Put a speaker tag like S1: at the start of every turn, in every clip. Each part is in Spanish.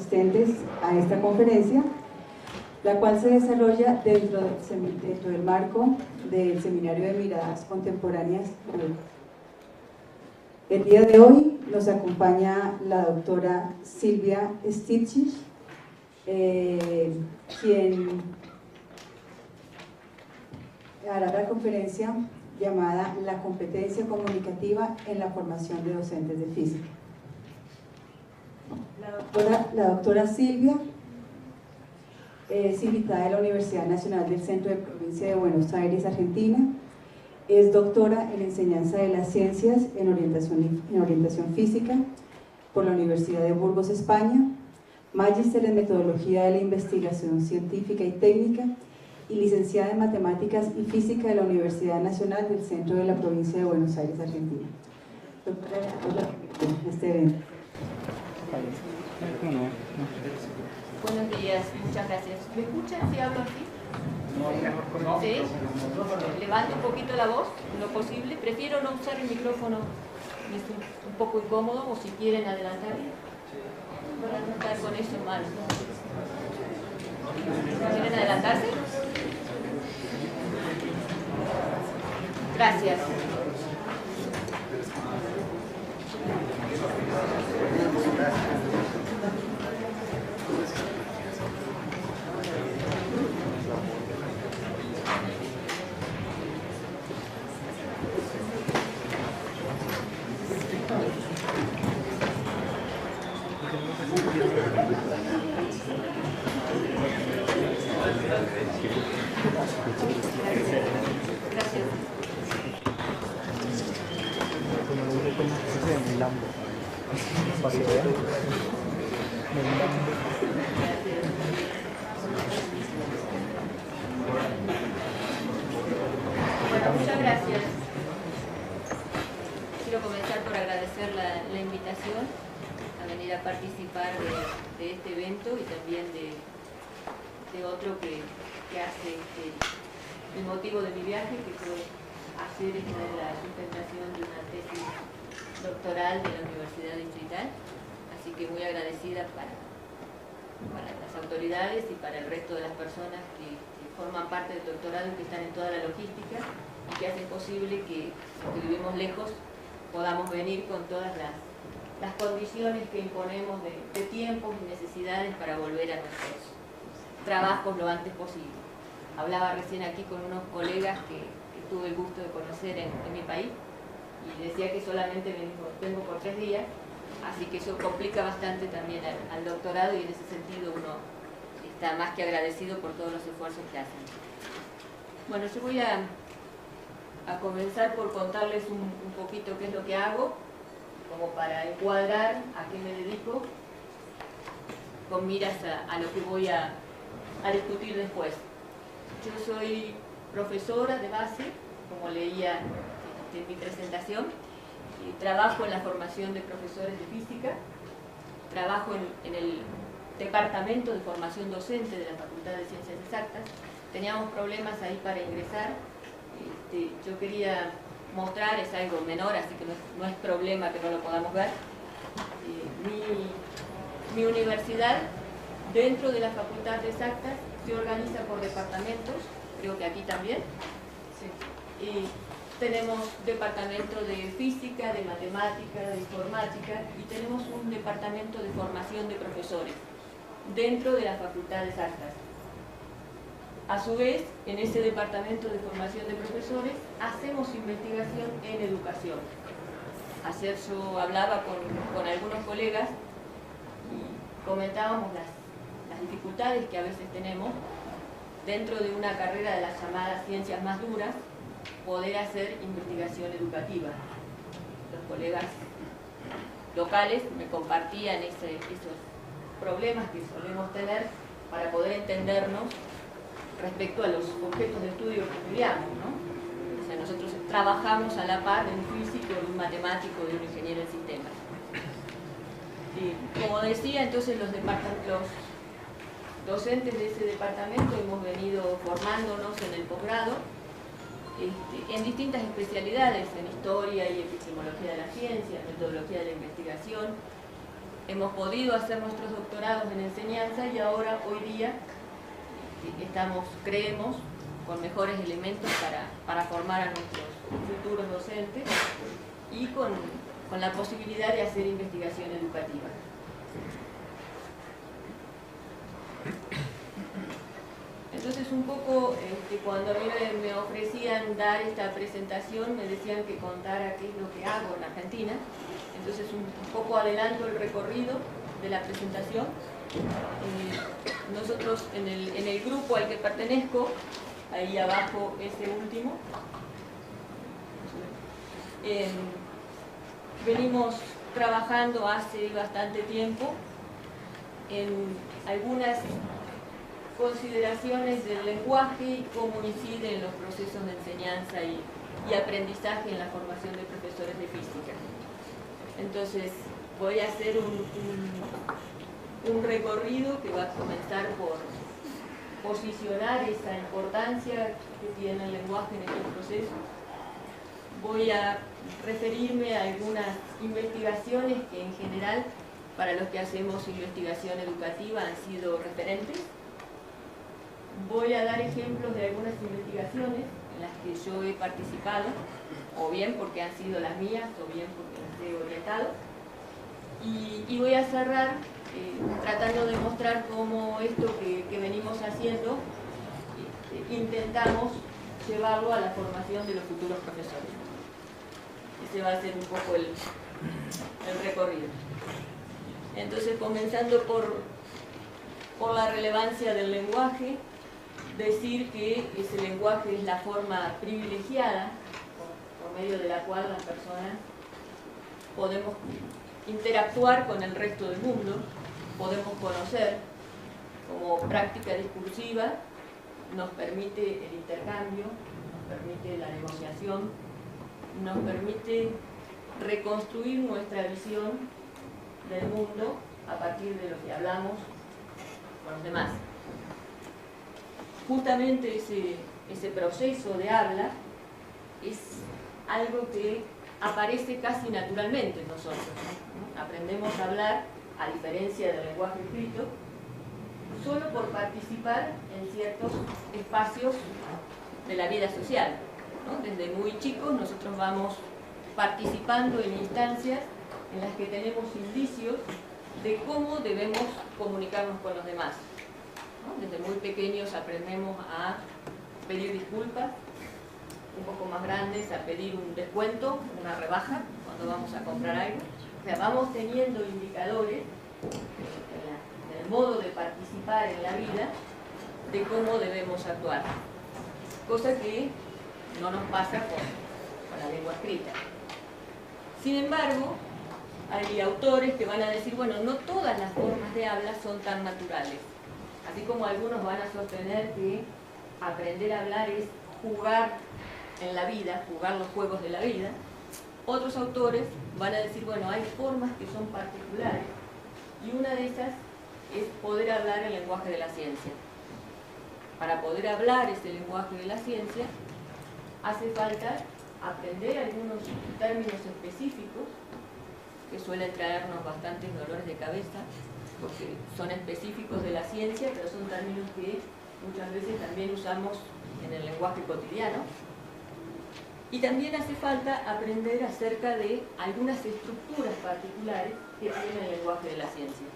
S1: asistentes a esta conferencia, la cual se desarrolla dentro del marco del Seminario de Miradas Contemporáneas. El día de hoy nos acompaña la doctora Silvia Stitchich, quien hará la conferencia llamada La competencia comunicativa en la formación de docentes de física. La doctora Silvia es invitada de la Universidad Nacional del Centro de Provincia de Buenos Aires, Argentina. Es doctora en enseñanza de las ciencias en orientación física por la Universidad de Burgos, España, magíster en metodología de la investigación científica y técnica y licenciada en matemáticas y física de la Universidad Nacional del Centro de la Provincia de Buenos Aires, Argentina. Doctora, este evento.
S2: Buenos días, muchas gracias. ¿Me escuchan si hablo así? ¿Sí? Levanto un poquito la voz, lo posible. Prefiero no usar el micrófono, es un poco incómodo, o si quieren adelantar. Para no estar con eso mal. ¿Quieren adelantarse? Gracias. Muchas gracias. Quiero comenzar por agradecer la invitación a venir a participar de este evento y también de otro que hace el motivo de mi viaje, que fue hacer la sustentación de una tesis doctoral de la Universidad Distrital. Así que muy agradecida para las autoridades y para el resto de las personas que forman parte del doctorado y que están en toda la logística y que hacen posible que, aunque vivimos lejos, podamos venir con todas las condiciones que imponemos de tiempos y necesidades para volver a nuestros trabajos lo antes posible. Hablaba recién aquí con unos colegas que tuve el gusto de conocer en mi país y decía que solamente vengo por 3 días, así que eso complica bastante también al doctorado y en ese sentido uno está más que agradecido por todos los esfuerzos que hacen. Bueno, yo voy a comenzar por contarles un poquito qué es lo que hago, como para encuadrar a qué me dedico, con miras a lo que voy a discutir después. Yo soy profesora de base, como leía en mi presentación, y trabajo en la formación de profesores de física, trabajo en el departamento de formación docente de la Facultad de Ciencias Exactas. Teníamos problemas ahí para ingresar. Yo quería mostrar, es algo menor, así que no es problema que no lo podamos ver. Mi universidad, dentro de la Facultad de Exactas, se organiza por departamentos, creo que aquí también. Sí. Y tenemos departamento de física, de matemática, de informática, y tenemos un departamento de formación de profesores dentro de la Facultad de Exactas. A su vez, en ese departamento de formación de profesores hacemos investigación en educación. Ayer yo hablaba con algunos colegas y comentábamos las dificultades que a veces tenemos dentro de una carrera de las llamadas ciencias más duras, poder hacer investigación educativa. Los colegas locales me compartían esos problemas que solemos tener para poder entendernos respecto a los objetos de estudio que estudiamos, ¿no? O sea, nosotros trabajamos a la par de un físico, de un matemático, de un ingeniero en sistemas. Y como decía, entonces los docentes de ese departamento hemos venido formándonos en el posgrado en distintas especialidades, en historia y epistemología de la ciencia, metodología de la investigación, hemos podido hacer nuestros doctorados en enseñanza y ahora, hoy día, creemos, con mejores elementos para formar a nuestros futuros docentes y con la posibilidad de hacer investigación educativa. Entonces, un poco, cuando a mí me ofrecían dar esta presentación, me decían que contara qué es lo que hago en Argentina. Entonces, un poco adelanto el recorrido de la presentación. Nosotros, en el grupo al que pertenezco, ahí abajo ese último, venimos trabajando hace bastante tiempo en algunas consideraciones del lenguaje y cómo incide en los procesos de enseñanza y aprendizaje en la formación de profesores de física. Entonces, voy a hacer un recorrido que va a comenzar por posicionar esa importancia que tiene el lenguaje en este proceso. Voy a referirme a algunas investigaciones que en general, para los que hacemos investigación educativa, han sido referentes. Voy a dar ejemplos de algunas investigaciones en las que yo he participado, o bien porque han sido las mías, o bien porque las he orientado. Y voy a cerrar tratando de mostrar cómo esto que venimos haciendo intentamos llevarlo a la formación de los futuros profesores. Ese va a ser un poco el recorrido. Entonces, comenzando por la relevancia del lenguaje, decir que ese lenguaje es la forma privilegiada por medio de la cual las personas podemos interactuar con el resto del mundo, podemos conocer. Como práctica discursiva nos permite el intercambio, nos permite la negociación, nos permite reconstruir nuestra visión del mundo a partir de lo que hablamos con los demás. Justamente ese proceso de habla es algo que aparece casi naturalmente en nosotros, ¿no? Aprendemos a hablar, a diferencia del lenguaje escrito, solo por participar en ciertos espacios de la vida social, ¿no? Desde muy chicos nosotros vamos participando en instancias en las que tenemos indicios de cómo debemos comunicarnos con los demás, ¿no? Desde muy pequeños aprendemos a pedir disculpas, un poco más grandes a pedir un descuento, una rebaja cuando vamos a comprar algo. O sea, vamos teniendo indicadores en el modo de participar en la vida de cómo debemos actuar, cosa que no nos pasa con la lengua escrita. Sin embargo, hay autores que van a decir, bueno, no todas las formas de habla son tan naturales. Así como algunos van a sostener que aprender a hablar es jugar en la vida, jugar los juegos de la vida, otros autores van a decir, bueno, hay formas que son particulares y una de esas es poder hablar el lenguaje de la ciencia. Para poder hablar ese lenguaje de la ciencia hace falta aprender algunos términos específicos que suelen traernos bastantes dolores de cabeza porque son específicos de la ciencia, pero son términos que muchas veces también usamos en el lenguaje cotidiano. Y también hace falta aprender acerca de algunas estructuras particulares que tiene el lenguaje de la ciencia.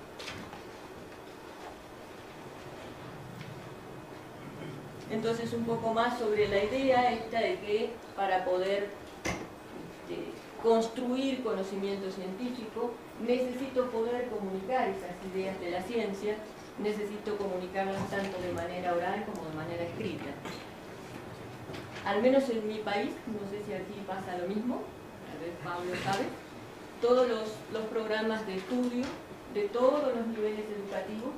S2: Entonces, un poco más sobre la idea esta de que para poder construir conocimiento científico necesito poder comunicar esas ideas de la ciencia, necesito comunicarlas tanto de manera oral como de manera escrita. Al menos en mi país, no sé si aquí pasa lo mismo, tal vez Pablo sabe, todos los programas de estudio de todos los niveles educativos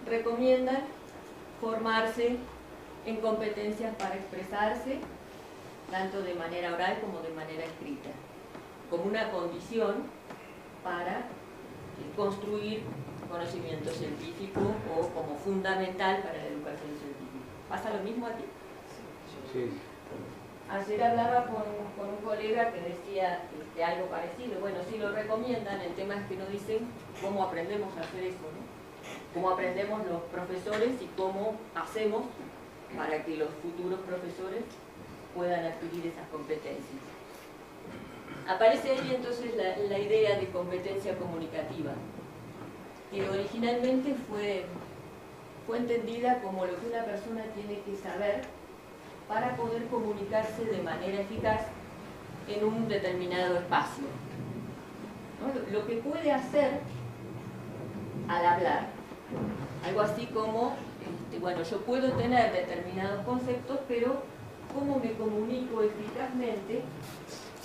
S2: recomiendan formarse en competencias para expresarse, tanto de manera oral como de manera escrita, como una condición para construir conocimiento científico o como fundamental para la educación científica. ¿Pasa lo mismo aquí?
S3: Sí.
S2: Ayer hablaba con un colega que decía algo parecido. Bueno, sí lo recomiendan, el tema es que no dicen cómo aprendemos a hacer eso, ¿no? Cómo aprendemos los profesores y cómo hacemos para que los futuros profesores puedan adquirir esas competencias. Aparece ahí entonces la idea de competencia comunicativa, que originalmente fue entendida como lo que una persona tiene que saber para poder comunicarse de manera eficaz en un determinado espacio, ¿no? Lo que puede hacer al hablar, algo así como, bueno, yo puedo tener determinados conceptos, pero cómo me comunico eficazmente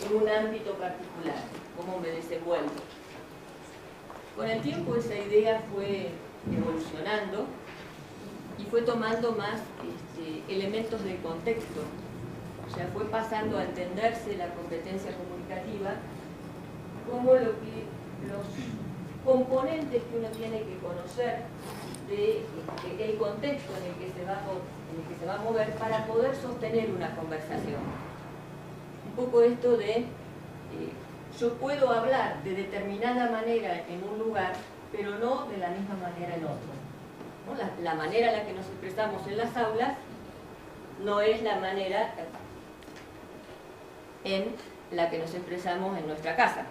S2: en un ámbito particular, cómo me desenvuelvo. Con el tiempo esa idea fue evolucionando y fue tomando más elementos de contexto. O sea, fue pasando a entenderse la competencia comunicativa como los componentes que uno tiene que conocer del contexto en el que se va a mover para poder sostener una conversación. Un poco esto de yo puedo hablar de determinada manera en un lugar, pero no de la misma manera en otro, ¿no? La manera en la que nos expresamos en las aulas no es la manera en la que nos expresamos en nuestra casa.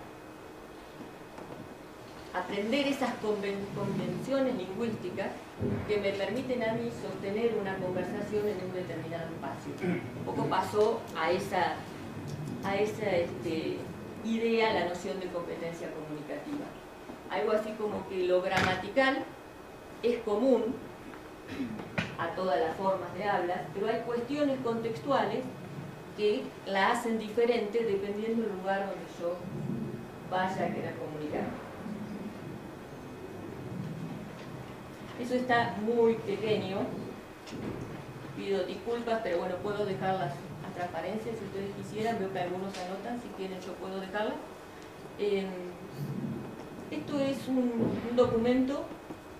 S2: Aprender esas convenciones lingüísticas que me permiten a mí sostener una conversación en un determinado espacio. Un poco pasó a esa idea la noción de competencia comunicativa. Algo así como que lo gramatical es común a todas las formas de habla, pero hay cuestiones contextuales que la hacen diferente dependiendo del lugar donde yo vaya a querer comunicar. Eso está muy pequeño, pido disculpas, pero bueno, puedo dejarlas a transparencia si ustedes quisieran. Veo que algunos anotan, si quieren yo puedo dejarlas. Esto es un documento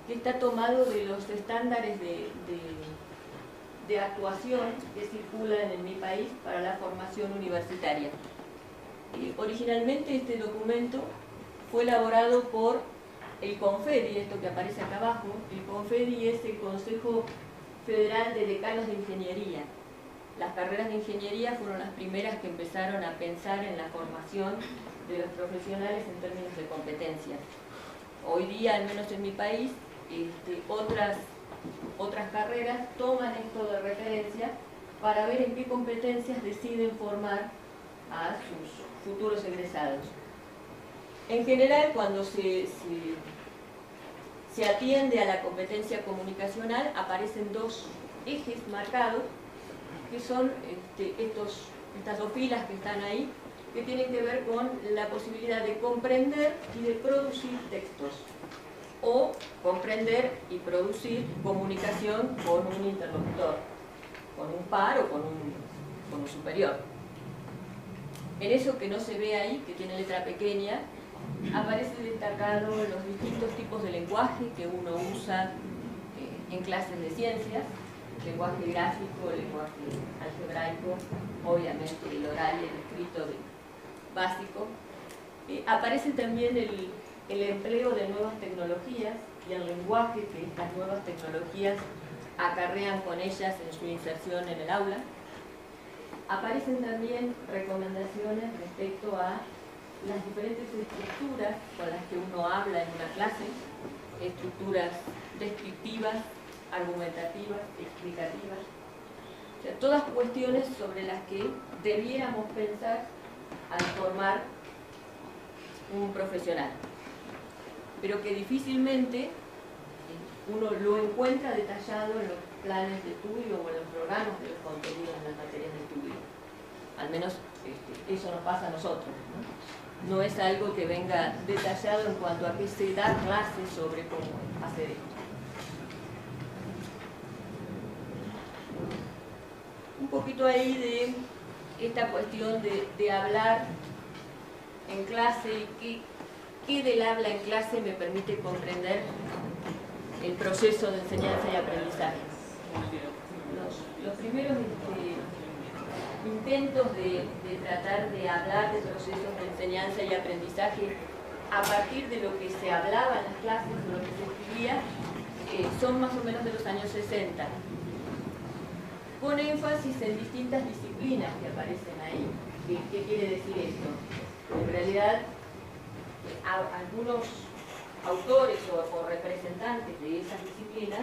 S2: que está tomado de los estándares de actuación que circulan en mi país para la formación universitaria. Originalmente este documento fue elaborado por el CONFEDI, esto que aparece acá abajo. El CONFEDI es el Consejo Federal de Decanos de Ingeniería. Las carreras de ingeniería fueron las primeras que empezaron a pensar en la formación de los profesionales en términos de competencias. Hoy día, al menos en mi país, otras carreras toman esto de referencia para ver en qué competencias deciden formar a sus futuros egresados. En general, cuando se atiende a la competencia comunicacional, aparecen dos ejes marcados, que son estas dos filas que están ahí, que tienen que ver con la posibilidad de comprender y de producir textos, o comprender y producir comunicación con un interlocutor, con un par o con un superior. En eso que no se ve ahí, que tiene letra pequeña, aparece destacado los distintos tipos de lenguaje que uno usa en clases de ciencias: lenguaje gráfico, lenguaje algebraico, obviamente el oral y el escrito básico. Aparece también el empleo de nuevas tecnologías y el lenguaje que estas nuevas tecnologías acarrean con ellas en su inserción en el aula. Aparecen también recomendaciones respecto a las diferentes estructuras con las que uno habla en una clase, estructuras descriptivas, argumentativas, explicativas, o sea, todas cuestiones sobre las que debiéramos pensar al formar un profesional, pero que difícilmente uno lo encuentra detallado en los planes de estudio o en los programas de los contenidos en las materias de estudio. Al menos eso nos pasa a nosotros, ¿no? No es algo que venga detallado en cuanto a que se da clases sobre cómo hacer esto. Un poquito ahí de esta cuestión de hablar en clase y qué del habla en clase me permite comprender el proceso de enseñanza y aprendizaje. Los primeros intentos de tratar de hablar de procesos de enseñanza y aprendizaje a partir de lo que se hablaba en las clases o lo que se escribía, son más o menos de los años 60. Con énfasis en distintas disciplinas que aparecen ahí. ¿Qué quiere decir esto? En realidad, algunos autores o representantes de esas disciplinas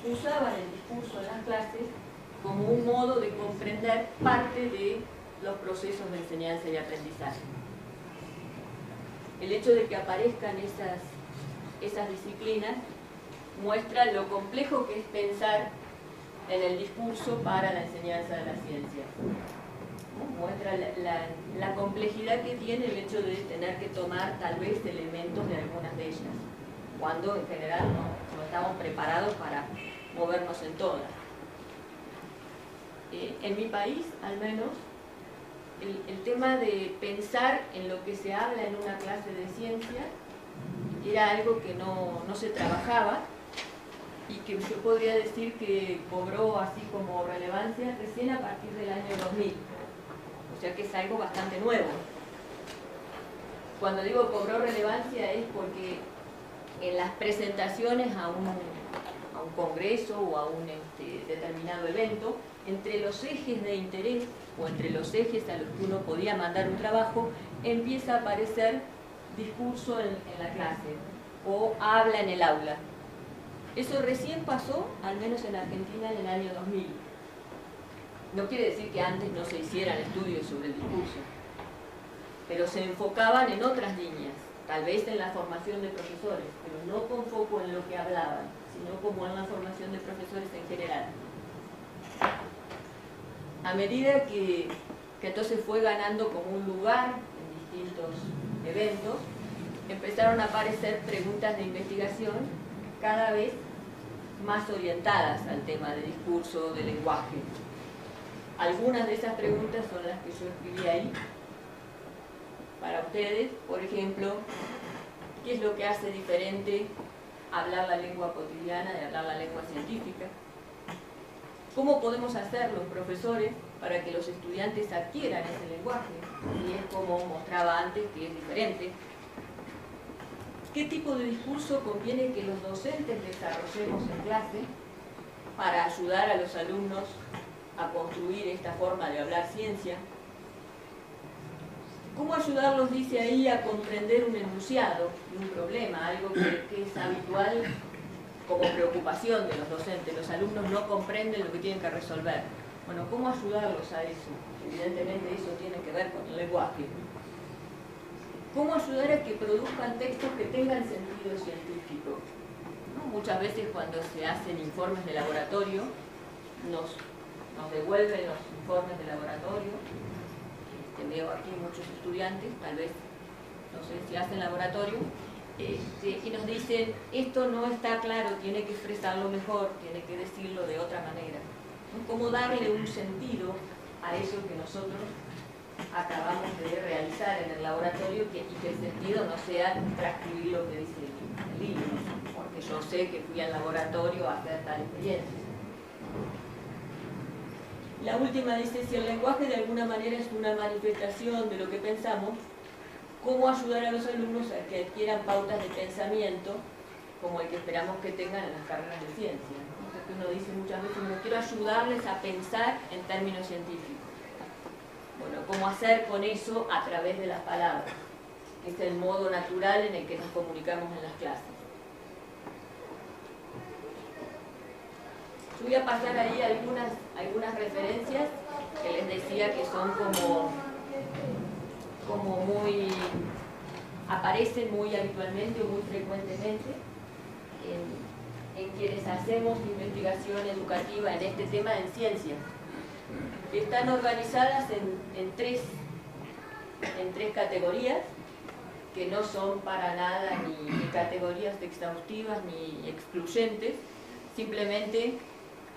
S2: usaban el discurso en las clases como un modo de comprender parte de los procesos de enseñanza y aprendizaje. El hecho de que aparezcan esas disciplinas muestra lo complejo que es pensar en el discurso para la enseñanza de la ciencia. Muestra la complejidad que tiene el hecho de tener que tomar tal vez elementos de algunas de ellas, cuando en general no estamos preparados para movernos en todas. En mi país, al menos, el tema de pensar en lo que se habla en una clase de ciencia era algo que no se trabajaba y que yo podría decir que cobró así como relevancia recién a partir del año 2000. O sea que es algo bastante nuevo. Cuando digo cobró relevancia es porque en las presentaciones a un congreso o a un determinado evento, entre los ejes de interés o entre los ejes a los que uno podía mandar un trabajo, empieza a aparecer discurso en la clase o habla en el aula. Eso recién pasó, al menos en Argentina, en el año 2000. No quiere decir que antes no se hicieran estudios sobre el discurso, pero se enfocaban en otras líneas, tal vez en la formación de profesores, pero no con foco en lo que hablaban, sino como en la formación de profesores en general. A medida que entonces fue ganando como un lugar en distintos eventos, empezaron a aparecer preguntas de investigación cada vez más orientadas al tema del discurso, del lenguaje. Algunas de esas preguntas son las que yo escribí ahí para ustedes. Por ejemplo, ¿qué es lo que hace diferente hablar la lengua cotidiana de hablar la lengua científica? ¿Cómo podemos hacer los profesores para que los estudiantes adquieran ese lenguaje? Y es como mostraba antes que es diferente. ¿Qué tipo de discurso conviene que los docentes desarrollemos en clase para ayudar a los alumnos a construir esta forma de hablar ciencia? ¿Cómo ayudarlos, dice ahí, a comprender un enunciado y un problema, algo que es habitual como preocupación de los docentes? Los alumnos no comprenden lo que tienen que resolver. Bueno, ¿cómo ayudarlos a eso? Evidentemente eso tiene que ver con el lenguaje. ¿Cómo ayudar a que produzcan textos que tengan sentido científico? ¿No? Muchas veces cuando se hacen informes de laboratorio, nos devuelven los informes de laboratorio. Veo aquí muchos estudiantes, tal vez, no sé si hacen laboratorio, y nos dicen, esto no está claro, tiene que expresarlo mejor, tiene que decirlo de otra manera. ¿No? ¿Cómo darle un sentido a eso que nosotros acabamos de realizar en el laboratorio y que el sentido no sea transcribir lo que dice el libro, porque yo sé que fui al laboratorio a hacer tal experiencia? La última dice, si el lenguaje de alguna manera es una manifestación de lo que pensamos, ¿cómo ayudar a los alumnos a que adquieran pautas de pensamiento como el que esperamos que tengan en las carreras de ciencia? ¿No? O sea, que uno dice muchas veces, no quiero ayudarles a pensar en términos científicos. Bueno, ¿cómo hacer con eso a través de las palabras? Que es el modo natural en el que nos comunicamos en las clases. Yo voy a pasar ahí algunas referencias que les decía que son como muy, aparecen muy habitualmente o muy frecuentemente en quienes hacemos investigación educativa en este tema en ciencia. Están organizadas en tres categorías que no son para nada ni categorías exhaustivas ni excluyentes, simplemente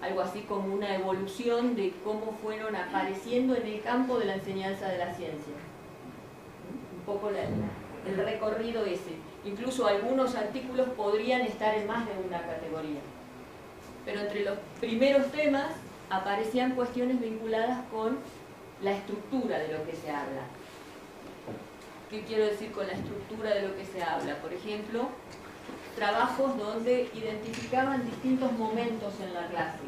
S2: algo así como una evolución de cómo fueron apareciendo en el campo de la enseñanza de la ciencia. Un poco el recorrido ese. Incluso algunos artículos podrían estar en más de una categoría. Pero entre los primeros temas aparecían cuestiones vinculadas con la estructura de lo que se habla. ¿Qué quiero decir con la estructura de lo que se habla? Por ejemplo, trabajos donde identificaban distintos momentos en la clase.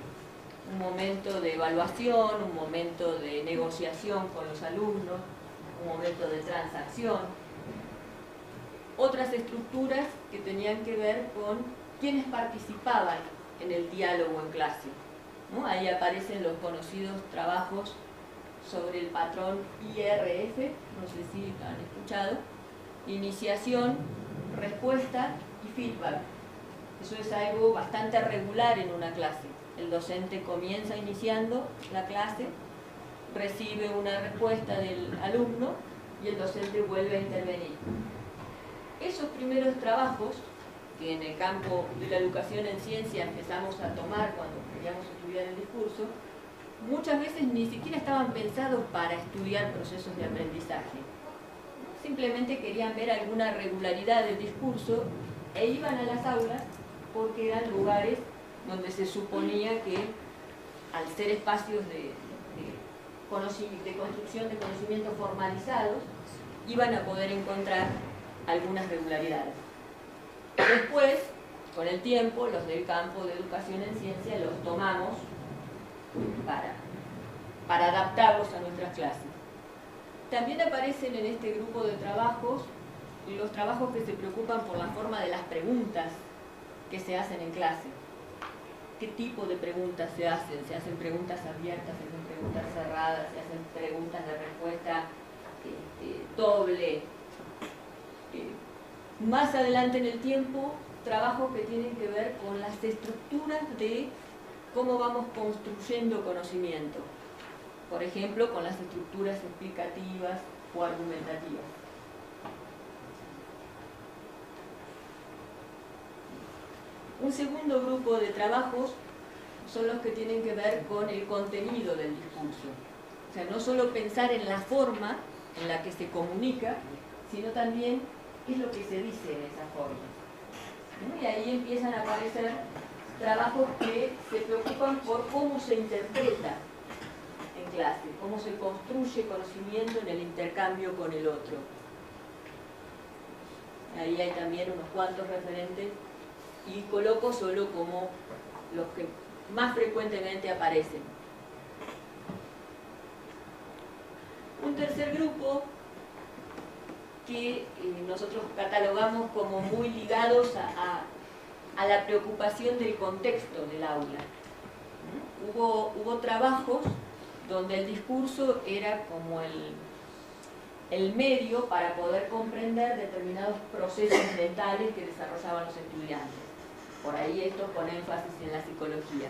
S2: Un momento de evaluación, un momento de negociación con los alumnos, un momento de transacción. Otras estructuras que tenían que ver con quienes participaban en el diálogo en clase, ¿no? Ahí aparecen los conocidos trabajos sobre el patrón IRF, no sé si han escuchado: iniciación, respuesta y feedback. Eso es algo bastante regular en una clase. El docente comienza iniciando la clase, recibe una respuesta del alumno y el docente vuelve a intervenir. Esos primeros trabajos, que en el campo de la educación en ciencia empezamos a tomar cuando queríamos estudiar el discurso, muchas veces ni siquiera estaban pensados para estudiar procesos de aprendizaje. Simplemente querían ver alguna regularidad del discurso e iban a las aulas porque eran lugares donde se suponía que, al ser espacios de construcción de conocimientos formalizados, iban a poder encontrar algunas regularidades. Después, con el tiempo, los del campo de educación en ciencia los tomamos para adaptarlos a nuestras clases. También aparecen en este grupo de trabajos los trabajos que se preocupan por la forma de las preguntas que se hacen en clase. ¿Qué tipo de preguntas se hacen? ¿Se hacen preguntas abiertas, se hacen preguntas cerradas, se hacen preguntas de respuesta doble? Más adelante en el tiempo, trabajos que tienen que ver con las estructuras de cómo vamos construyendo conocimiento. Por ejemplo, con las estructuras explicativas o argumentativas. Un segundo grupo de trabajos son los que tienen que ver con el contenido del discurso. O sea, no solo pensar en la forma en la que se comunica, sino también qué es lo que se dice en esa forma, ¿no? Y ahí empiezan a aparecer trabajos que se preocupan por cómo se interpreta en clase, cómo se construye conocimiento en el intercambio con el otro. Ahí hay también unos cuantos referentes y coloco solo como los que más frecuentemente aparecen. Un tercer grupo que nosotros catalogamos como muy ligados a la preocupación del contexto del aula. Hubo trabajos donde el discurso era como el medio para poder comprender determinados procesos mentales que desarrollaban los estudiantes. Por ahí esto con énfasis en la psicología.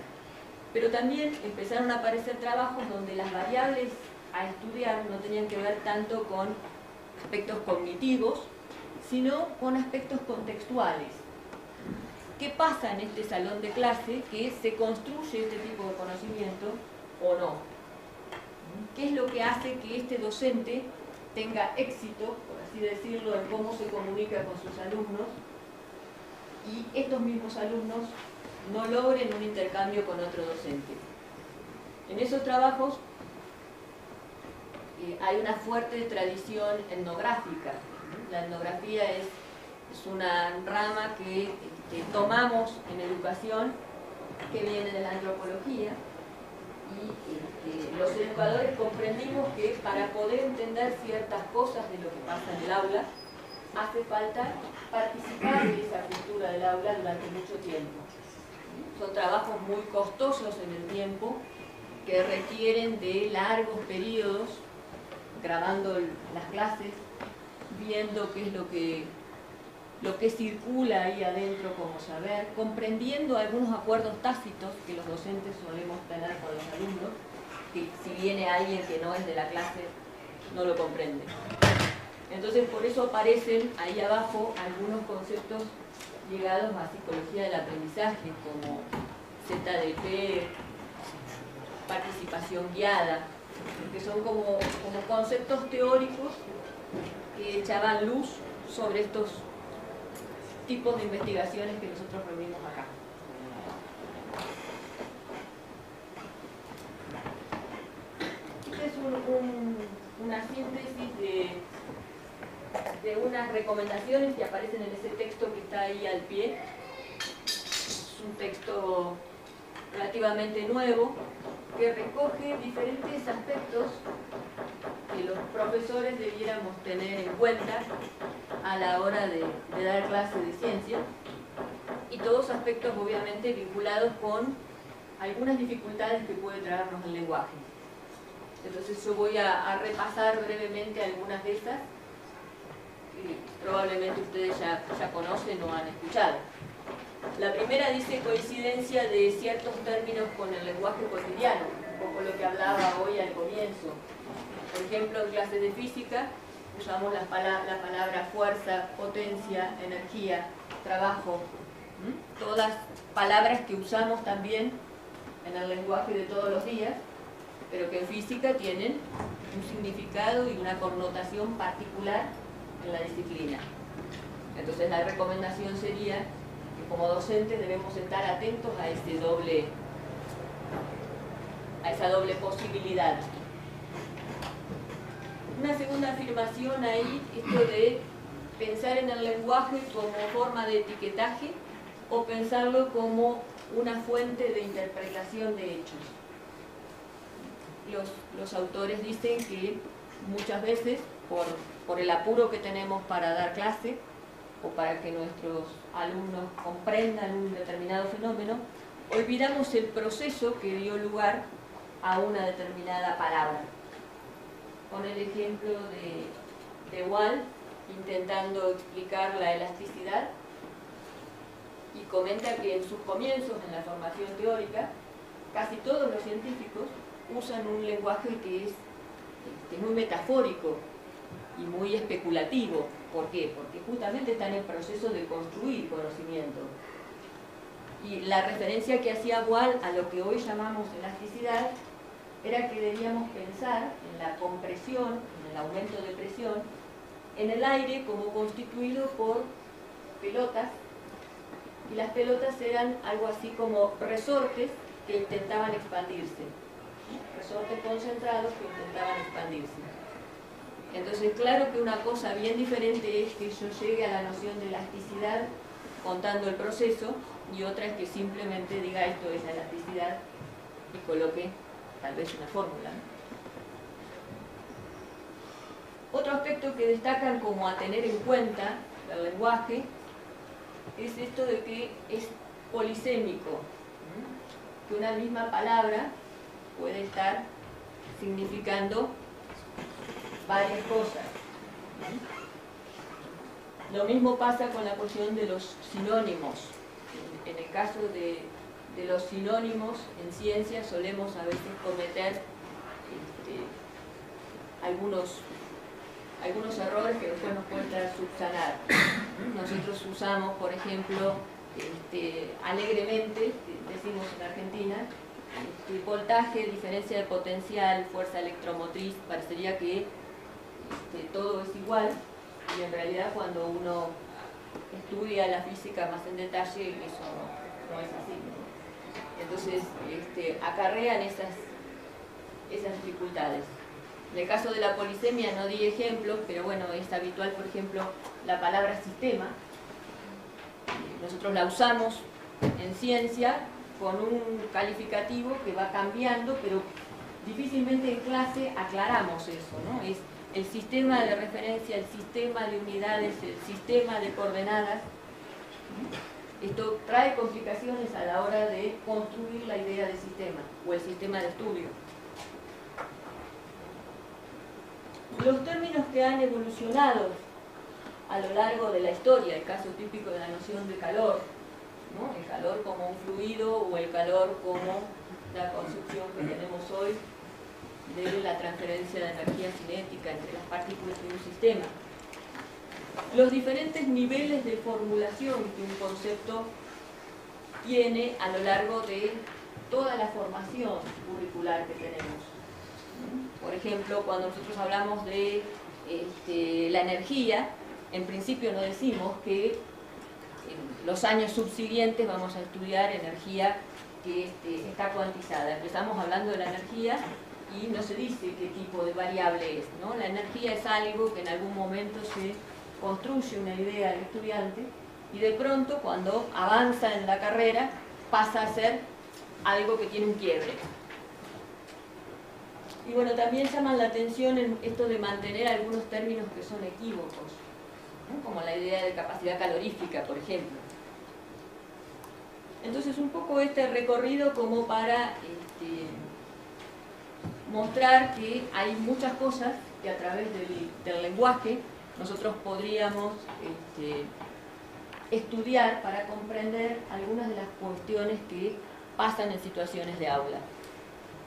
S2: Pero también empezaron a aparecer trabajos donde las variables a estudiar no tenían que ver tanto con aspectos cognitivos, sino con aspectos contextuales. ¿Qué pasa en este salón de clase que se construye este tipo de conocimiento o no? ¿Qué es lo que hace que este docente tenga éxito, por así decirlo, en cómo se comunica con sus alumnos y estos mismos alumnos no logren un intercambio con otro docente? En esos trabajos hay una fuerte tradición etnográfica. La etnografía es una rama que tomamos en educación, que viene de la antropología, y los educadores comprendimos que para poder entender ciertas cosas de lo que pasa en el aula, hace falta participar de esa cultura del aula durante mucho tiempo. Son trabajos muy costosos en el tiempo, que requieren de largos periodos, grabando las clases, viendo qué es lo que circula ahí adentro como saber, comprendiendo algunos acuerdos tácitos que los docentes solemos tener con los alumnos, que si viene alguien que no es de la clase, no lo comprende. Entonces, por eso aparecen ahí abajo algunos conceptos ligados a psicología del aprendizaje, como ZDP, participación guiada, que son como conceptos teóricos que echaban luz sobre estos tipos de investigaciones que nosotros reunimos acá. Este es algunas recomendaciones que aparecen en ese texto que está ahí al pie. Es un texto relativamente nuevo que recoge diferentes aspectos que los profesores debiéramos tener en cuenta a la hora de dar clase de ciencia, y todos aspectos obviamente vinculados con algunas dificultades que puede traernos el lenguaje. Entonces yo voy a repasar brevemente algunas de estas que probablemente ustedes ya conocen o han escuchado. La primera dice coincidencia de ciertos términos con el lenguaje cotidiano, un poco lo que hablaba hoy al comienzo. Por ejemplo, en clases de física usamos la palabra fuerza, potencia, energía, trabajo. Todas palabras que usamos también en el lenguaje de todos los días, pero que en física tienen un significado y una connotación particular en la disciplina. Entonces la recomendación sería que como docentes debemos estar atentos a esa doble posibilidad. Una segunda afirmación ahí, esto de pensar en el lenguaje como forma de etiquetaje o pensarlo como una fuente de interpretación de hechos. Los autores dicen que muchas veces, por el apuro que tenemos para dar clase o para que nuestros alumnos comprendan un determinado fenómeno, olvidamos el proceso que dio lugar a una determinada palabra. Con el ejemplo de Wald intentando explicar la elasticidad, y comenta que en sus comienzos en la formación teórica casi todos los científicos usan un lenguaje que es muy metafórico y muy especulativo. ¿Por qué? Porque justamente está en el proceso de construir conocimiento. Y la referencia que hacía Wald a lo que hoy llamamos elasticidad era que debíamos pensar en la compresión, en el aumento de presión, en el aire como constituido por pelotas, y las pelotas eran algo así como resortes que intentaban expandirse, resortes concentrados que intentaban expandirse. Entonces, claro que una cosa bien diferente es que yo llegue a la noción de elasticidad contando el proceso, y otra es que simplemente diga esto es la elasticidad y coloque tal vez una fórmula. Otro aspecto que destacan como a tener en cuenta del lenguaje es esto de que es polisémico, que una misma palabra puede estar significando varias cosas. Lo mismo pasa con la cuestión de los sinónimos. En el caso de los sinónimos en ciencia solemos a veces cometer algunos errores que después nos cuesta subsanar. Nosotros usamos, por ejemplo, alegremente, decimos en Argentina, voltaje, diferencia de potencial, fuerza electromotriz, parecería que todo es igual, y en realidad cuando uno estudia la física más en detalle, eso no es así, ¿no? Entonces acarrean esas dificultades. En el caso de la polisemia no di ejemplos, pero bueno, es habitual, por ejemplo, la palabra sistema. Nosotros la usamos en ciencia con un calificativo que va cambiando, pero difícilmente en clase aclaramos eso, ¿no? Es el sistema de referencia, el sistema de unidades, el sistema de coordenadas. Esto trae complicaciones a la hora de construir la idea de sistema o el sistema de estudio. Los términos que han evolucionado a lo largo de la historia, el caso típico de la noción de calor, ¿no? El calor como un fluido o el calor como la concepción que tenemos hoy de la transferencia de energía cinética entre las partículas de un sistema. Los diferentes niveles de formulación que un concepto tiene a lo largo de toda la formación curricular que tenemos. Por ejemplo, cuando nosotros hablamos de la energía, en principio no decimos que en los años subsiguientes vamos a estudiar energía que está cuantizada. Empezamos hablando de la energía y no se dice qué tipo de variable es, ¿no? La energía es algo que en algún momento se construye una idea el estudiante y de pronto cuando avanza en la carrera pasa a ser algo que tiene un quiebre. Y bueno, también llaman la atención en esto de mantener algunos términos que son equívocos, ¿no? Como la idea de capacidad calorífica, por ejemplo. Entonces un poco este recorrido como para mostrar que hay muchas cosas que a través del lenguaje nosotros podríamos estudiar para comprender algunas de las cuestiones que pasan en situaciones de aula.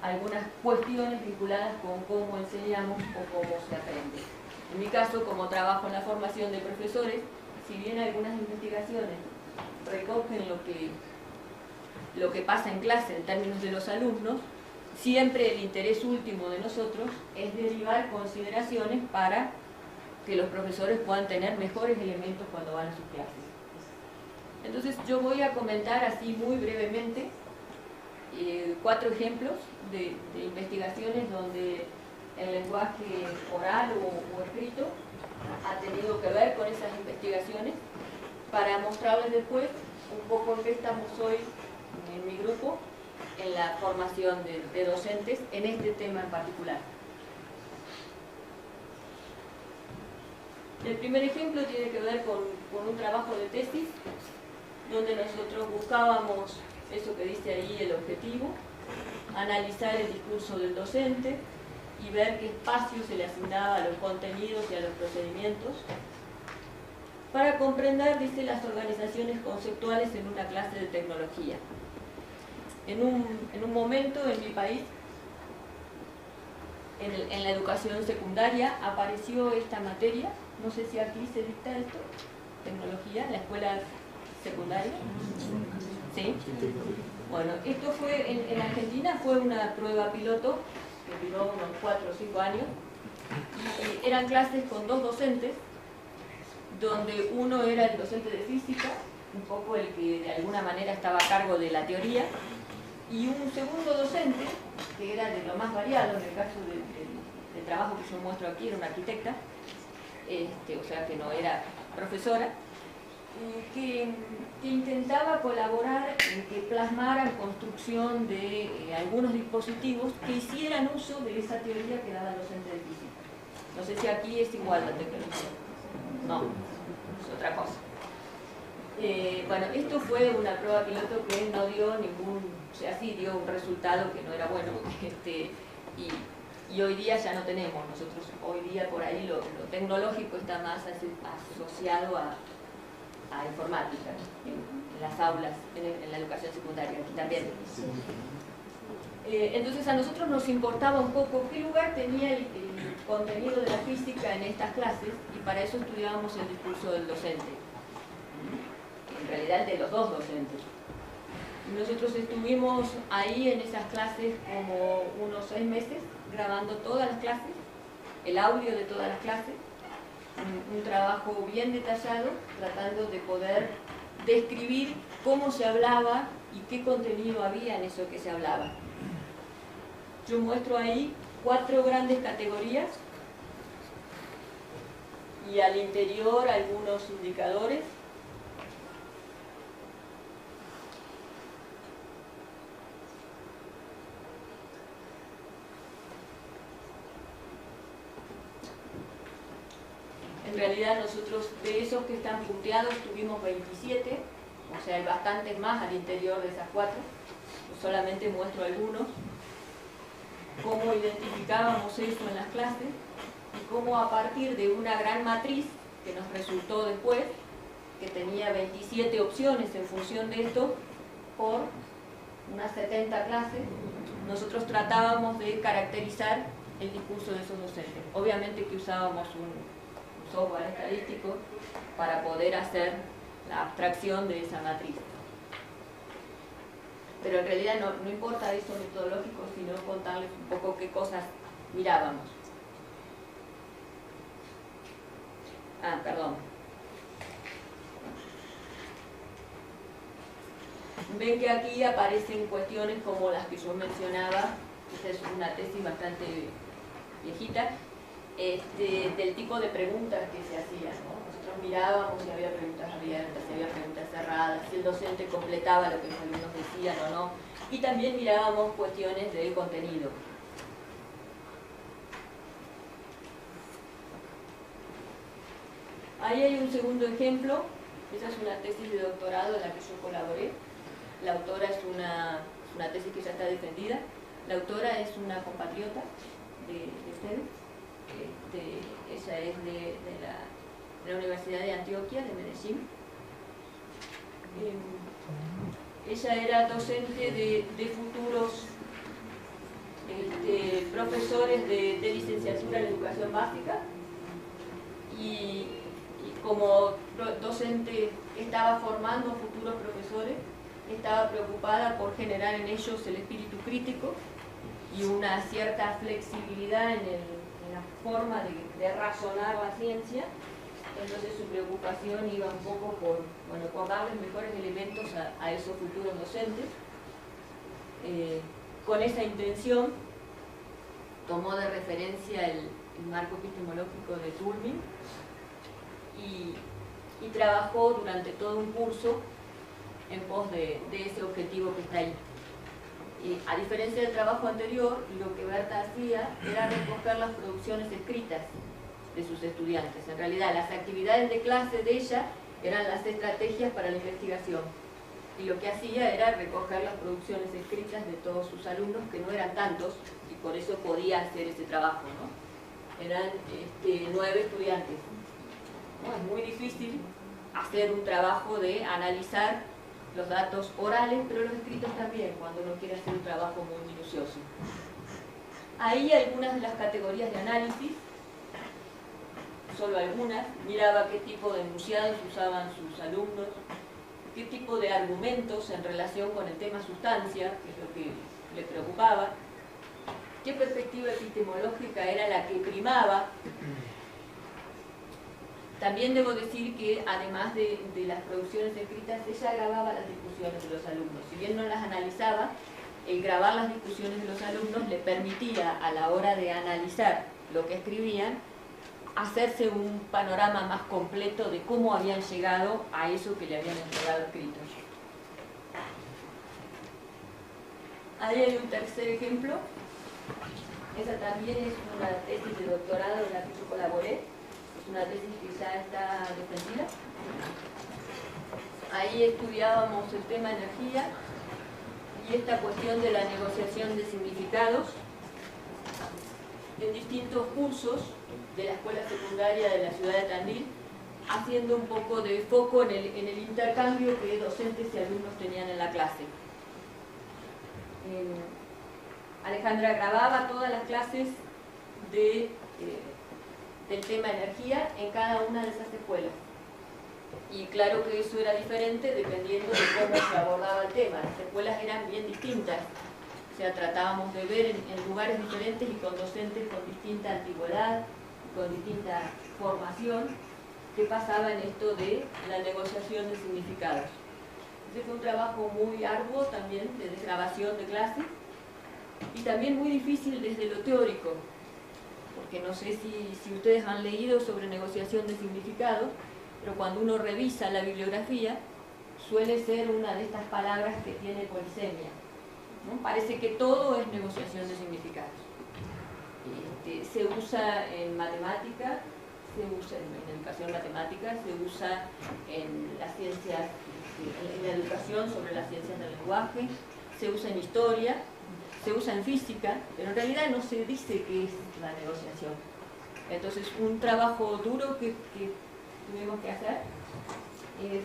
S2: Algunas cuestiones vinculadas con cómo enseñamos o cómo se aprende. En mi caso, como trabajo en la formación de profesores, si bien algunas investigaciones recogen lo que pasa en clase en términos de los alumnos, siempre el interés último de nosotros es derivar consideraciones para que los profesores puedan tener mejores elementos cuando van a sus clases. Entonces yo voy a comentar así muy brevemente 4 ejemplos de investigaciones donde el lenguaje oral o escrito ha tenido que ver con esas investigaciones, para mostrarles después un poco en qué estamos hoy en mi grupo en la formación de docentes en este tema en particular. El primer ejemplo tiene que ver con un trabajo de tesis donde nosotros buscábamos eso que dice ahí, el objetivo, analizar el discurso del docente y ver qué espacio se le asignaba a los contenidos y a los procedimientos para comprender, dice, las organizaciones conceptuales en una clase de tecnología. En un momento en mi país, en la educación secundaria, apareció esta materia. No sé si aquí se dicta esto, tecnología, en la escuela secundaria. ¿Sí? Bueno, esto fue, en Argentina fue una prueba piloto que duró unos 4 o 5 años. Y eran clases con 2 docentes, donde uno era el docente de física, un poco el que de alguna manera estaba a cargo de la teoría, y un segundo docente, que era de lo más variado, en el caso del trabajo que yo muestro aquí, era una arquitecta, o sea que no era profesora, que intentaba colaborar en que plasmaran construcción de algunos dispositivos que hicieran uso de esa teoría que daba el docente de física. No sé si aquí es igual la tecnología. No, es otra cosa. Bueno, esto fue una prueba piloto que no dio ningún, o sea, sí dio un resultado que no era bueno, y hoy día ya no tenemos. Nosotros hoy día por ahí lo tecnológico está más asociado a informática, en las aulas, en la educación secundaria, aquí también. Entonces a nosotros nos importaba un poco qué lugar tenía el contenido de la física en estas clases, y para eso estudiábamos el discurso del docente, en realidad el de los 2 docentes. Nosotros estuvimos ahí en esas clases como unos 6 meses, grabando todas las clases, el audio de todas las clases, un trabajo bien detallado, tratando de poder describir cómo se hablaba y qué contenido había en eso que se hablaba. Yo muestro ahí 4 grandes categorías y al interior algunos indicadores. En realidad nosotros de esos que están punteados tuvimos 27, o sea hay bastantes más al interior de esas 4. Yo solamente muestro algunos. Cómo identificábamos eso en las clases y cómo a partir de una gran matriz que nos resultó después, que tenía 27 opciones en función de esto, por unas 70 clases, nosotros tratábamos de caracterizar el discurso de esos docentes. Obviamente que usábamos un software estadístico para poder hacer la abstracción de esa matriz. Pero en realidad no importa eso metodológico, sino contarles un poco qué cosas mirábamos. Perdón. Ven que aquí aparecen cuestiones como las que yo mencionaba. Esta es una tesis bastante viejita, del tipo de preguntas que se hacían, ¿no? Nosotros nos mirábamos si había preguntas abiertas, si había preguntas cerradas, si el docente completaba lo que los alumnos decían o no, y también mirábamos cuestiones de contenido. Ahí hay un segundo ejemplo. Esa es una tesis de doctorado en la que yo colaboré. La autora es una tesis que ya está defendida. La autora es una compatriota de ustedes. Ella es de la Universidad de Antioquia, de Medellín. Ella era docente de futuros profesores de licenciatura en educación básica, y como docente estaba formando futuros profesores, estaba preocupada por generar en ellos el espíritu crítico y una cierta flexibilidad en la forma de razonar la ciencia. Entonces su preocupación iba un poco por darles mejores elementos a esos futuros docentes. Con esa intención tomó de referencia el marco epistemológico de Toulmin y trabajó durante todo un curso en pos de ese objetivo que está ahí. Y a diferencia del trabajo anterior, lo que Berta hacía era recoger las producciones escritas de sus estudiantes. En realidad, las actividades de clase de ella eran las estrategias para la investigación. Y lo que hacía era recoger las producciones escritas de todos sus alumnos, que no eran tantos, y por eso podía hacer ese trabajo, ¿no? Eran 9 estudiantes. ¿No? Es muy difícil hacer un trabajo de analizar los datos orales, pero los escritos también, cuando uno quiere hacer un trabajo muy minucioso. Ahí algunas de las categorías de análisis, solo algunas, miraba qué tipo de enunciados usaban sus alumnos, qué tipo de argumentos en relación con el tema sustancia, que es lo que le preocupaba, qué perspectiva epistemológica era la que primaba. También debo decir que, además de las producciones escritas, ella grababa las discusiones de los alumnos. Si bien no las analizaba, el grabar las discusiones de los alumnos le permitía, a la hora de analizar lo que escribían, hacerse un panorama más completo de cómo habían llegado a eso que le habían entregado escrito. Ahí hay un tercer ejemplo. Esa también es una tesis de doctorado en la que yo colaboré. Es una tesis que ya está defendida. Ahí estudiábamos el tema energía y esta cuestión de la negociación de significados en distintos cursos de la escuela secundaria de la ciudad de Tandil, haciendo un poco de foco en el intercambio que docentes y alumnos tenían en la clase. Alejandra grababa todas las clases del tema energía en cada una de esas escuelas. Y claro que eso era diferente dependiendo de cómo se abordaba el tema. Las escuelas eran bien distintas. O sea, tratábamos de ver en lugares diferentes y con docentes con distinta antigüedad, con distinta formación, qué pasaba en esto de la negociación de significados. Ese fue un trabajo muy arduo también de desgrabación de clase y también muy difícil desde lo teórico, porque no sé si ustedes han leído sobre negociación de significados, pero cuando uno revisa la bibliografía suele ser una de estas palabras que tiene polisemia, ¿no? Parece que todo es negociación de significados. Se usa en matemática, se usa en educación matemática, se usa en las ciencias, en la educación sobre las ciencias del lenguaje, se usa en historia, se usa en física, pero en realidad no se dice qué es la negociación. Entonces, un trabajo duro que tuvimos que hacer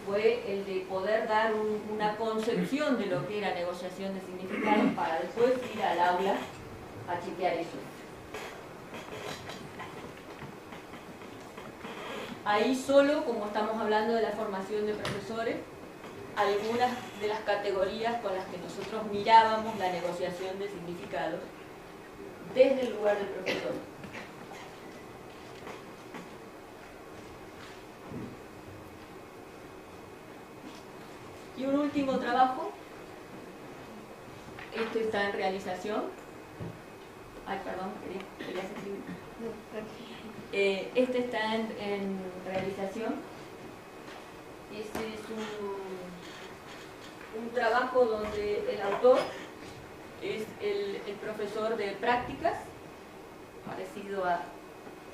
S2: fue el de poder dar una concepción de lo que era negociación de significados para después ir al aula a chequear eso. Ahí solo, como estamos hablando de la formación de profesores, algunas de las categorías con las que nosotros mirábamos la negociación de significados desde el lugar del profesor. Y un último trabajo, este está en realización. Ay, perdón, querías escribir. Este está en realización. Este es un trabajo donde el autor es el profesor de prácticas, parecido a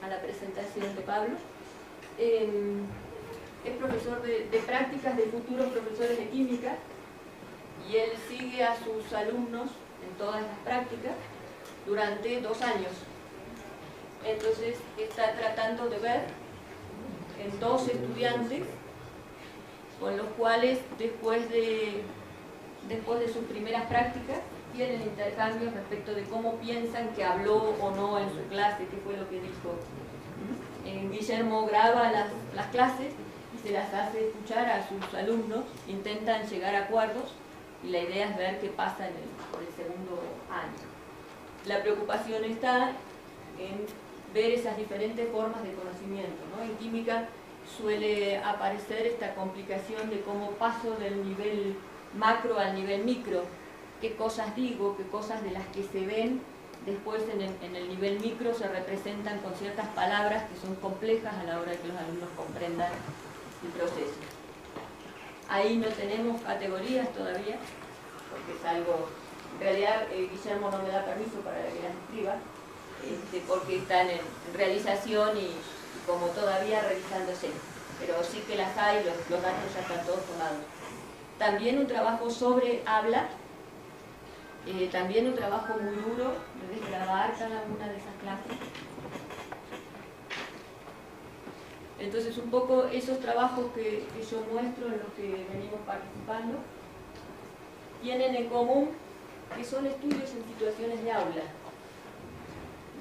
S2: la presentación de Pablo. Es profesor de prácticas de futuros profesores de química, y él sigue a sus alumnos en todas las prácticas durante 2 años. Entonces está tratando de ver en 2 estudiantes con los cuales después de sus primeras prácticas tienen intercambios respecto de cómo piensan que habló o no en su clase, qué fue lo que dijo. Guillermo graba las clases y se las hace escuchar a sus alumnos, intentan llegar a acuerdos y la idea es ver qué pasa por el segundo año. La preocupación está en ver esas diferentes formas de conocimiento, ¿no? En química suele aparecer esta complicación de cómo paso del nivel macro al nivel micro, qué cosas digo, qué cosas de las que se ven después en el nivel micro se representan con ciertas palabras que son complejas a la hora de que los alumnos comprendan el proceso. Ahí no tenemos categorías todavía, porque es algo, en realidad Guillermo no me da permiso para que las escriba, porque están en realización y como todavía revisándose, pero sí que las hay, los datos ya están todos tomados. También un trabajo sobre habla, también un trabajo muy duro de desgravar cada una de esas clases. Entonces un poco esos trabajos que yo muestro en los que venimos participando tienen en común que son estudios en situaciones de aula,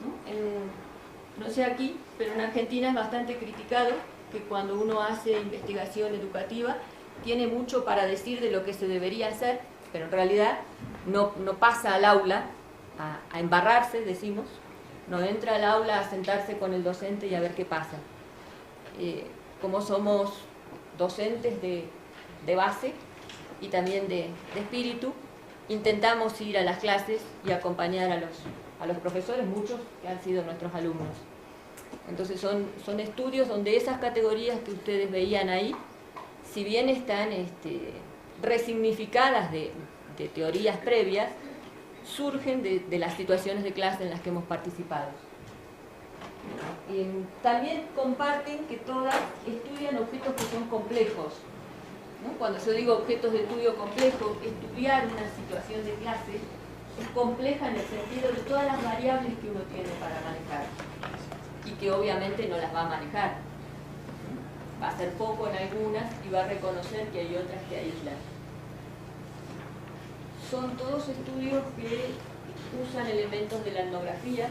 S2: ¿no? No sé aquí, pero en Argentina es bastante criticado que cuando uno hace investigación educativa tiene mucho para decir de lo que se debería hacer, pero en realidad no pasa al aula a embarrarse, decimos, no entra al aula a sentarse con el docente y a ver qué pasa. Como somos docentes de base y también de espíritu, intentamos ir a las clases y acompañar a los profesores, muchos que han sido nuestros alumnos. Entonces son estudios donde esas categorías que ustedes veían ahí, si bien están resignificadas de teorías previas, surgen de las situaciones de clase en las que hemos participado. También comparten que todas estudian objetos que son complejos, ¿no? Cuando yo digo objetos de estudio complejos, estudiar una situación de clase es compleja en el sentido de todas las variables que uno tiene para manejar y que obviamente no las va a manejar. Va a hacer poco en algunas y va a reconocer que hay otras que aíslan. Son todos estudios que usan elementos de la etnografía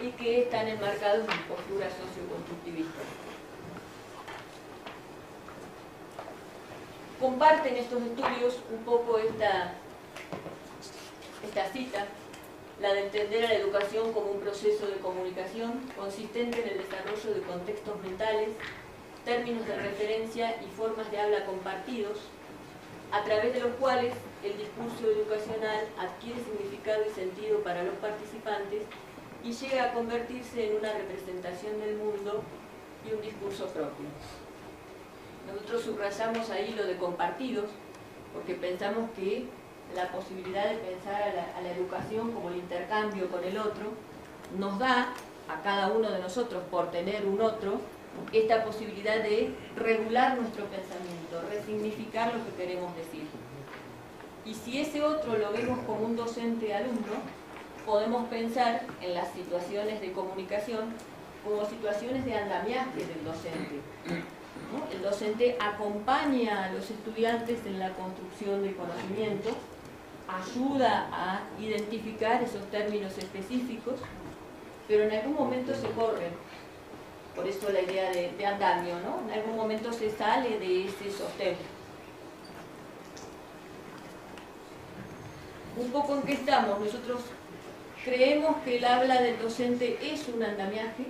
S2: y que están enmarcados en posturas socioconstructivistas. Comparten estos estudios un poco esta cita, la de entender a la educación como un proceso de comunicación consistente en el desarrollo de contextos mentales, términos de referencia y formas de habla compartidos, a través de los cuales el discurso educacional adquiere significado y sentido para los participantes y llega a convertirse en una representación del mundo y un discurso propio. Nosotros subrayamos ahí lo de compartidos, porque pensamos que la posibilidad de pensar a la educación como el intercambio con el otro nos da a cada uno de nosotros, por tener un otro, esta posibilidad de regular nuestro pensamiento, resignificar lo que queremos decir. Y si ese otro lo vemos como un docente-alumno, podemos pensar en las situaciones de comunicación como situaciones de andamiaje del docente, ¿no? El docente acompaña a los estudiantes en la construcción del conocimiento, ayuda a identificar esos términos específicos, pero en algún momento se corren. Por eso la idea de andamio, ¿no? En algún momento se sale de ese sostén. Un poco en qué estamos. Nosotros creemos que el habla del docente es un andamiaje,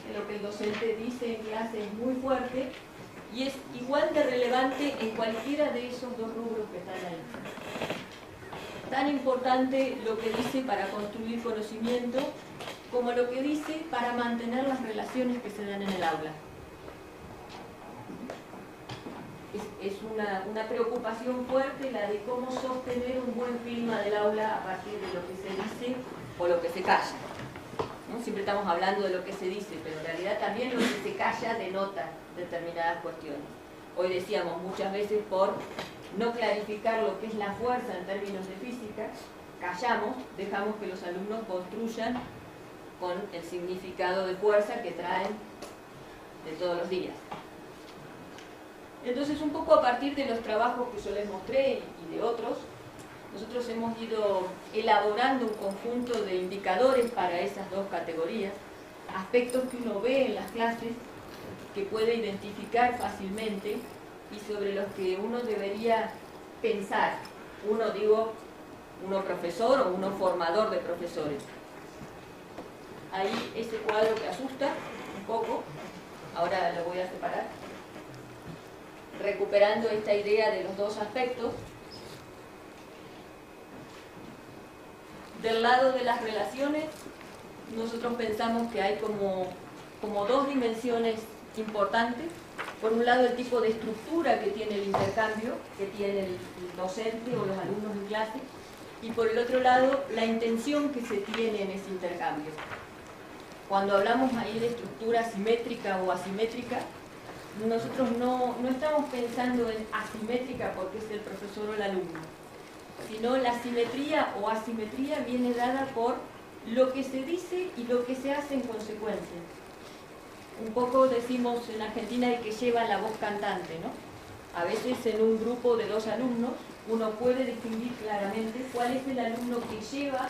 S2: que lo que el docente dice en clase es muy fuerte y es igual de relevante en cualquiera de esos dos rubros que están ahí. Tan importante lo que dice para construir conocimiento como lo que dice para mantener las relaciones que se dan en el aula. es una preocupación fuerte la de cómo sostener un buen clima del aula a partir de lo que se dice o lo que se calla, ¿no? Siempre estamos hablando de lo que se dice, pero en realidad también lo que se calla denota determinadas cuestiones. Hoy decíamos muchas veces, por no clarificar lo que es la fuerza en términos de física, callamos, dejamos que los alumnos construyan con el significado de fuerza que traen de todos los días. Entonces, un poco a partir de los trabajos que yo les mostré y de otros, nosotros hemos ido elaborando un conjunto de indicadores para esas dos categorías, aspectos que uno ve en las clases, que puede identificar fácilmente y sobre los que uno debería pensar. Uno, digo, uno profesor o uno formador de profesores. Ahí ese cuadro que asusta un poco, ahora lo voy a separar. Recuperando esta idea de los dos aspectos. Del lado de las relaciones, nosotros pensamos que hay como dos dimensiones importantes. Por un lado, el tipo de estructura que tiene el intercambio, que tiene el docente o los alumnos en clase, y por el otro lado, la intención que se tiene en ese intercambio. Cuando hablamos ahí de estructura simétrica o asimétrica, nosotros no estamos pensando en asimétrica porque es el profesor o el alumno, sino la simetría o asimetría viene dada por lo que se dice y lo que se hace en consecuencia. Un poco decimos en Argentina el que lleva la voz cantante, ¿no? A veces en un grupo de dos alumnos uno puede distinguir claramente cuál es el alumno que lleva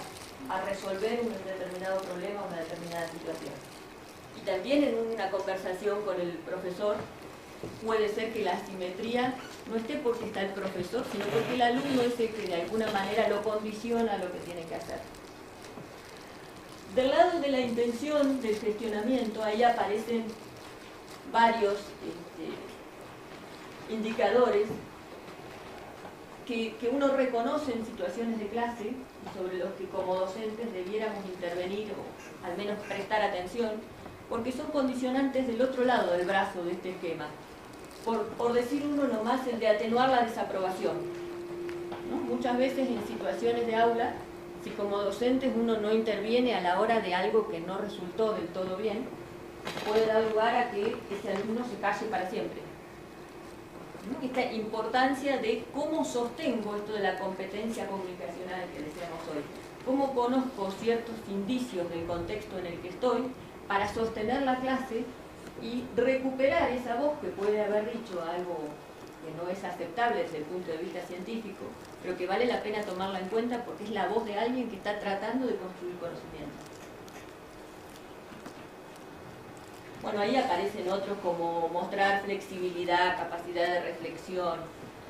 S2: a resolver un determinado problema o una determinada situación. Y también en una conversación con el profesor puede ser que la asimetría no esté porque está el profesor, sino porque el alumno es el que de alguna manera lo condiciona a lo que tiene que hacer. Del lado de la intención del gestionamiento, ahí aparecen varios indicadores que uno reconoce en situaciones de clase y sobre los que como docentes debiéramos intervenir o al menos prestar atención, porque son condicionantes del otro lado del brazo de este esquema. Por decir uno nomás, el de atenuar la desaprobación, ¿no? Muchas veces en situaciones de aula, si como docentes uno no interviene a la hora de algo que no resultó del todo bien, puede dar lugar a que ese alumno se calle para siempre. ¿No? Esta importancia de cómo sostengo esto de la competencia comunicacional que decíamos hoy. Cómo conozco ciertos indicios del contexto en el que estoy para sostener la clase y recuperar esa voz que puede haber dicho algo que no es aceptable desde el punto de vista científico, pero que vale la pena tomarla en cuenta porque es la voz de alguien que está tratando de construir conocimiento. Bueno, ahí aparecen otros como mostrar flexibilidad, capacidad de reflexión,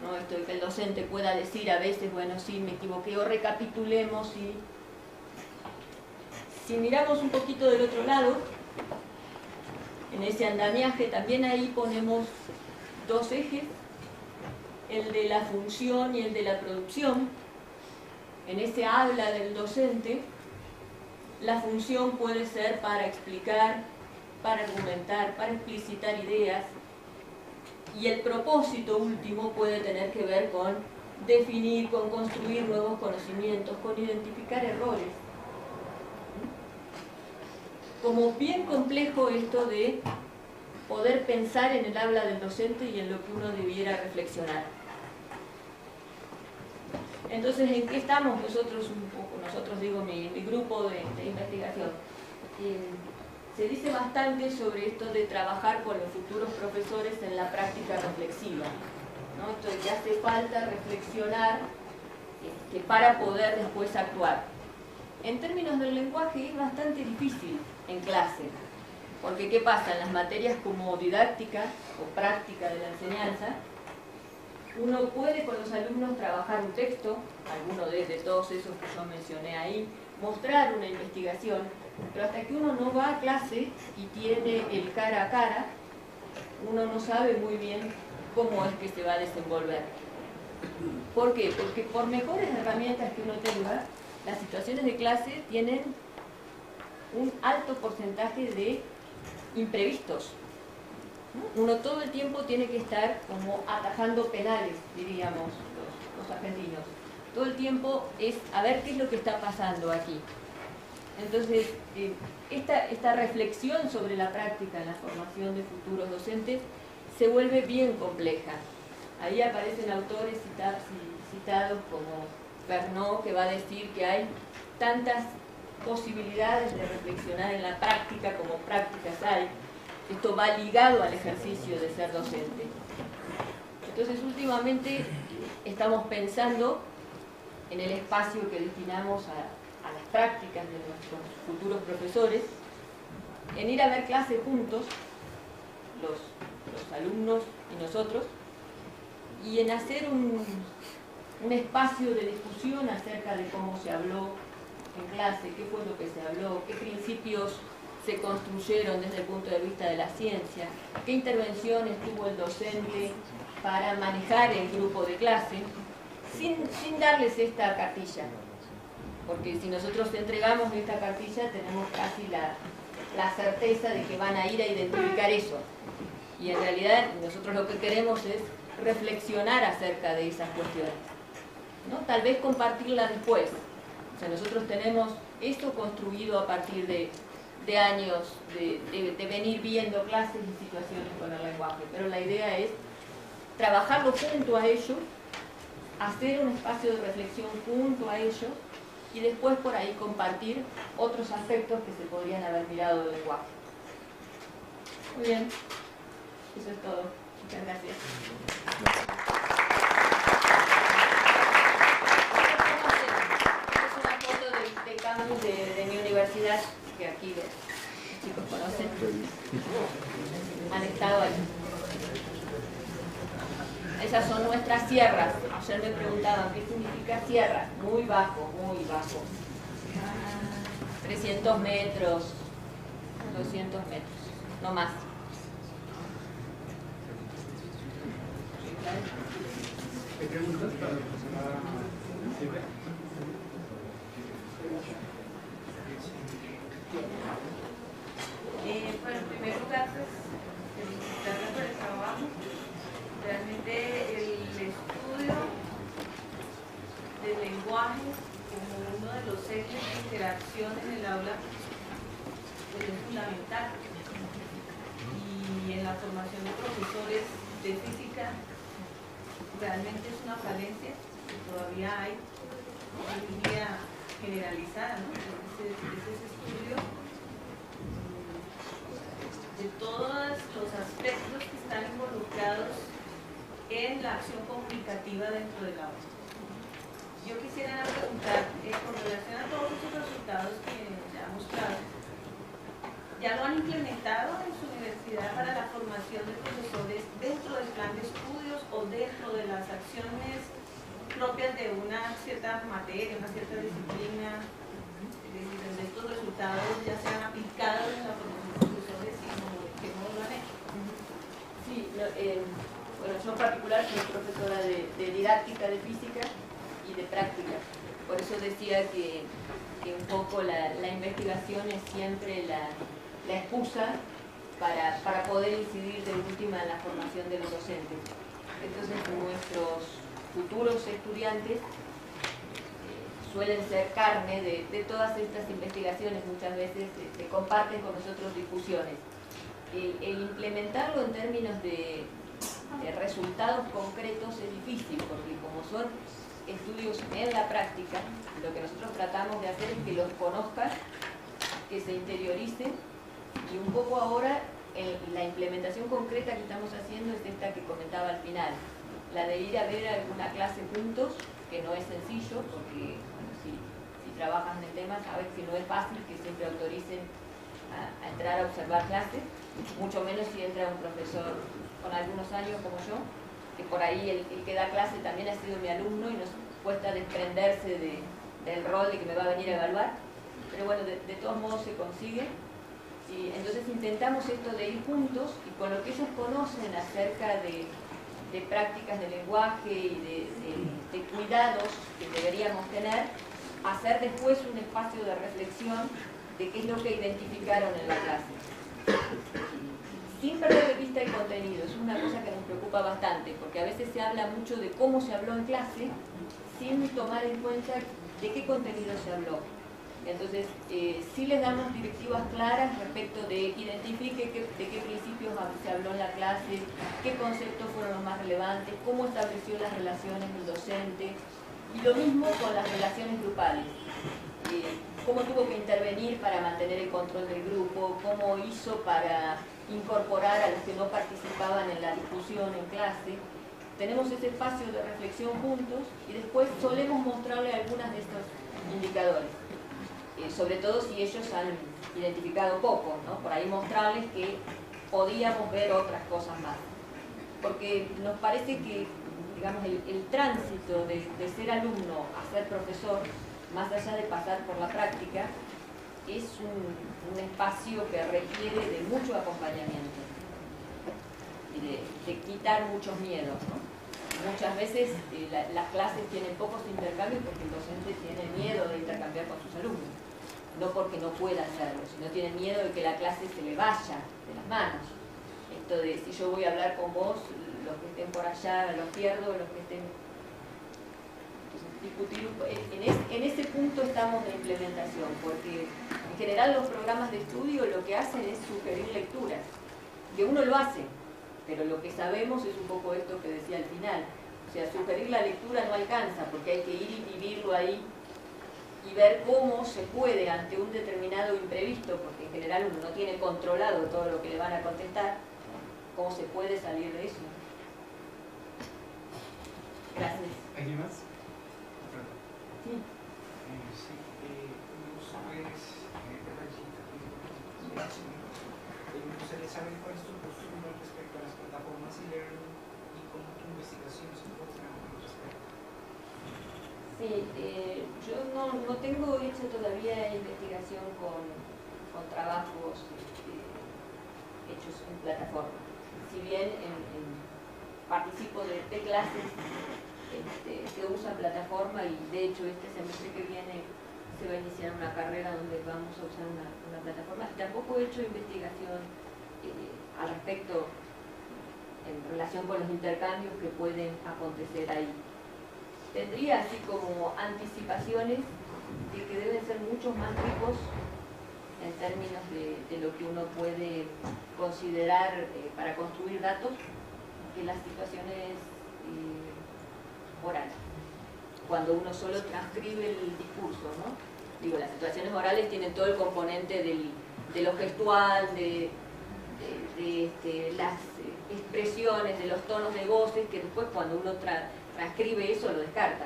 S2: ¿no? Esto de que el docente pueda decir a veces, bueno, sí, me equivoqué, o recapitulemos. Y si miramos un poquito del otro lado, en ese andamiaje también ahí ponemos dos ejes, el de la función y el de la producción. En ese habla del docente, la función puede ser para explicar, para argumentar, para explicitar ideas, y el propósito último puede tener que ver con definir, con construir nuevos conocimientos, con identificar errores. Como bien complejo esto de poder pensar en el habla del docente y en lo que uno debiera reflexionar. Entonces, ¿en qué estamos nosotros un poco? Nosotros, digo, mi grupo de investigación. Se dice bastante sobre esto de trabajar con los futuros profesores en la práctica reflexiva, ¿no? Esto de que hace falta reflexionar para poder después actuar. En términos del lenguaje es bastante difícil en clase, porque ¿qué pasa? En las materias como didáctica o práctica de la enseñanza, uno puede con los alumnos trabajar un texto, alguno de todos esos que yo mencioné ahí, mostrar una investigación, pero hasta que uno no va a clase y tiene el cara a cara, uno no sabe muy bien cómo es que se va a desenvolver. ¿Por qué? Porque por mejores herramientas que uno tenga, las situaciones de clase tienen un alto porcentaje de imprevistos. ¿no? Uno todo el tiempo tiene que estar como atajando penales, diríamos los argentinos. Todo el tiempo es a ver qué es lo que está pasando aquí. Entonces, esta reflexión sobre la práctica en la formación de futuros docentes se vuelve bien compleja. Ahí aparecen autores citados como Pernod, que va a decir que hay tantas posibilidades de reflexionar en la práctica como prácticas hay. Esto va ligado al ejercicio de ser docente. Entonces, últimamente estamos pensando en el espacio que destinamos a las prácticas de nuestros futuros profesores, en ir a ver clase juntos, los alumnos y nosotros, y en hacer un espacio de discusión acerca de cómo se habló en clase, qué fue lo que se habló, qué principios se construyeron desde el punto de vista de la ciencia, qué intervenciones tuvo el docente para manejar el grupo de clase, sin darles esta cartilla. Porque si nosotros entregamos esta cartilla, tenemos casi la certeza de que van a ir a identificar eso. Y en realidad nosotros lo que queremos es reflexionar acerca de esas cuestiones, ¿no? Tal vez compartirla después. O sea, nosotros tenemos esto construido a partir de años de venir viendo clases y situaciones con el lenguaje, pero la idea es trabajarlo junto a ellos, hacer un espacio de reflexión junto a ellos y después por ahí compartir otros aspectos que se podrían haber mirado del lenguaje. Muy bien, eso es todo. Muchas gracias. Es una foto del campus de mi universidad, que aquí los chicos conocen. Han estado ahí. Esas son nuestras sierras. Ayer me preguntaban qué significa sierra. Muy bajo, muy bajo. 300 metros, 200 metros, no más.
S3: ¿Qué preguntas para la persona Silvia?
S4: Bueno, en primer lugar, pues, felicitarles por el trabajo. Realmente el estudio del lenguaje como uno de los ejes de interacción en el aula pues, es fundamental. Y en la formación de profesores de física realmente es una falencia que todavía hay, yo diría generalizada, ¿no? Ese estudio de todos los aspectos que están involucrados en la acción comunicativa dentro del aula. Yo quisiera preguntar, con relación a todos esos resultados que ya ha mostrado, ¿ya lo han implementado en su universidad para la formación de profesores dentro del plan de estudios o dentro de las acciones propias de una cierta materia, una cierta disciplina? Es decir, donde estos resultados ya se han aplicado en la formación de profesores y que no lo han hecho.
S2: Sí, bueno, yo en particular soy profesora de didáctica de física y de práctica. Por eso decía que un poco la investigación es siempre la excusa para poder incidir de última en la formación de los docentes. Entonces nuestros futuros estudiantes suelen ser carne de todas estas investigaciones, muchas veces se comparten con nosotros discusiones. El implementarlo en términos de resultados concretos es difícil, porque como son estudios en la práctica, lo que nosotros tratamos de hacer es que los conozcan, que se interioricen, y un poco ahora la implementación concreta que estamos haciendo es esta que comentaba al final, la de ir a ver alguna clase juntos, que no es sencillo, porque bueno, si trabajan en el tema sabes que no es fácil que siempre autoricen a entrar a observar clases, mucho menos si entra un profesor con algunos años como yo, que por ahí el que da clase también ha sido mi alumno y nos cuesta desprenderse del rol de que me va a venir a evaluar, pero bueno, de todos modos se consigue. Y entonces intentamos esto de ir juntos y con lo que ellos conocen acerca de prácticas de lenguaje y de cuidados que deberíamos tener, hacer después un espacio de reflexión de qué es lo que identificaron en la clase. sin perder de vista el contenido. Es una cosa que nos preocupa bastante, porque a veces se habla mucho de cómo se habló en clase, sin tomar en cuenta de qué contenido se habló. Entonces, sí les damos directivas claras respecto de identifique de qué principios se habló en la clase, qué conceptos fueron los más relevantes, cómo estableció las relaciones el docente, y lo mismo con las relaciones grupales. Cómo tuvo que intervenir para mantener el control del grupo, cómo hizo para incorporar a los que no participaban en la discusión en clase. Tenemos ese espacio de reflexión juntos y después solemos mostrarle algunas de estos indicadores. Sobre todo si ellos han identificado poco, ¿no? Por ahí mostrarles que podíamos ver otras cosas más. Porque nos parece que, digamos, el tránsito de ser alumno a ser profesor, más allá de pasar por la práctica, es un espacio que requiere de mucho acompañamiento y de quitar muchos miedos, ¿no? Muchas veces las clases tienen pocos intercambios porque el docente tiene miedo de intercambiar con sus alumnos. No porque no pueda hacerlo, sino tiene miedo de que la clase se le vaya de las manos. Esto de si yo voy a hablar con vos, los que estén por allá los pierdo, los que estén... Entonces, discutir en ese punto estamos de implementación, porque en general los programas de estudio lo que hacen es sugerir lecturas, que uno lo hace, pero lo que sabemos es un poco esto que decía al final. O sea, sugerir la lectura no alcanza, porque hay que ir y vivirlo ahí y ver cómo se puede ante un determinado imprevisto, porque en general uno no tiene controlado todo lo que le van a contestar, cómo se puede salir de eso. Gracias.
S3: ¿Alguien más?
S2: Sí.
S5: Sí, me gustaría saber cuál es tu postura respecto a las plataformas e-learning y cómo tu investigación se enfoca al respecto.
S2: Sí, yo no tengo hecha todavía investigación con trabajos hechos en plataforma. Si bien participo de clases que usan plataforma, y de hecho este semestre que viene se va a iniciar una carrera donde vamos a usar una plataforma. Tampoco he hecho investigación al respecto en relación con los intercambios que pueden acontecer ahí. Tendría así como anticipaciones de que deben ser mucho más ricos en términos de lo que uno puede considerar para construir datos que las situaciones orales, cuando uno solo transcribe el discurso, ¿no? Digo, las situaciones orales tienen todo el componente de lo gestual, de las expresiones, de los tonos de voces, que después cuando uno transcribe eso lo descarta.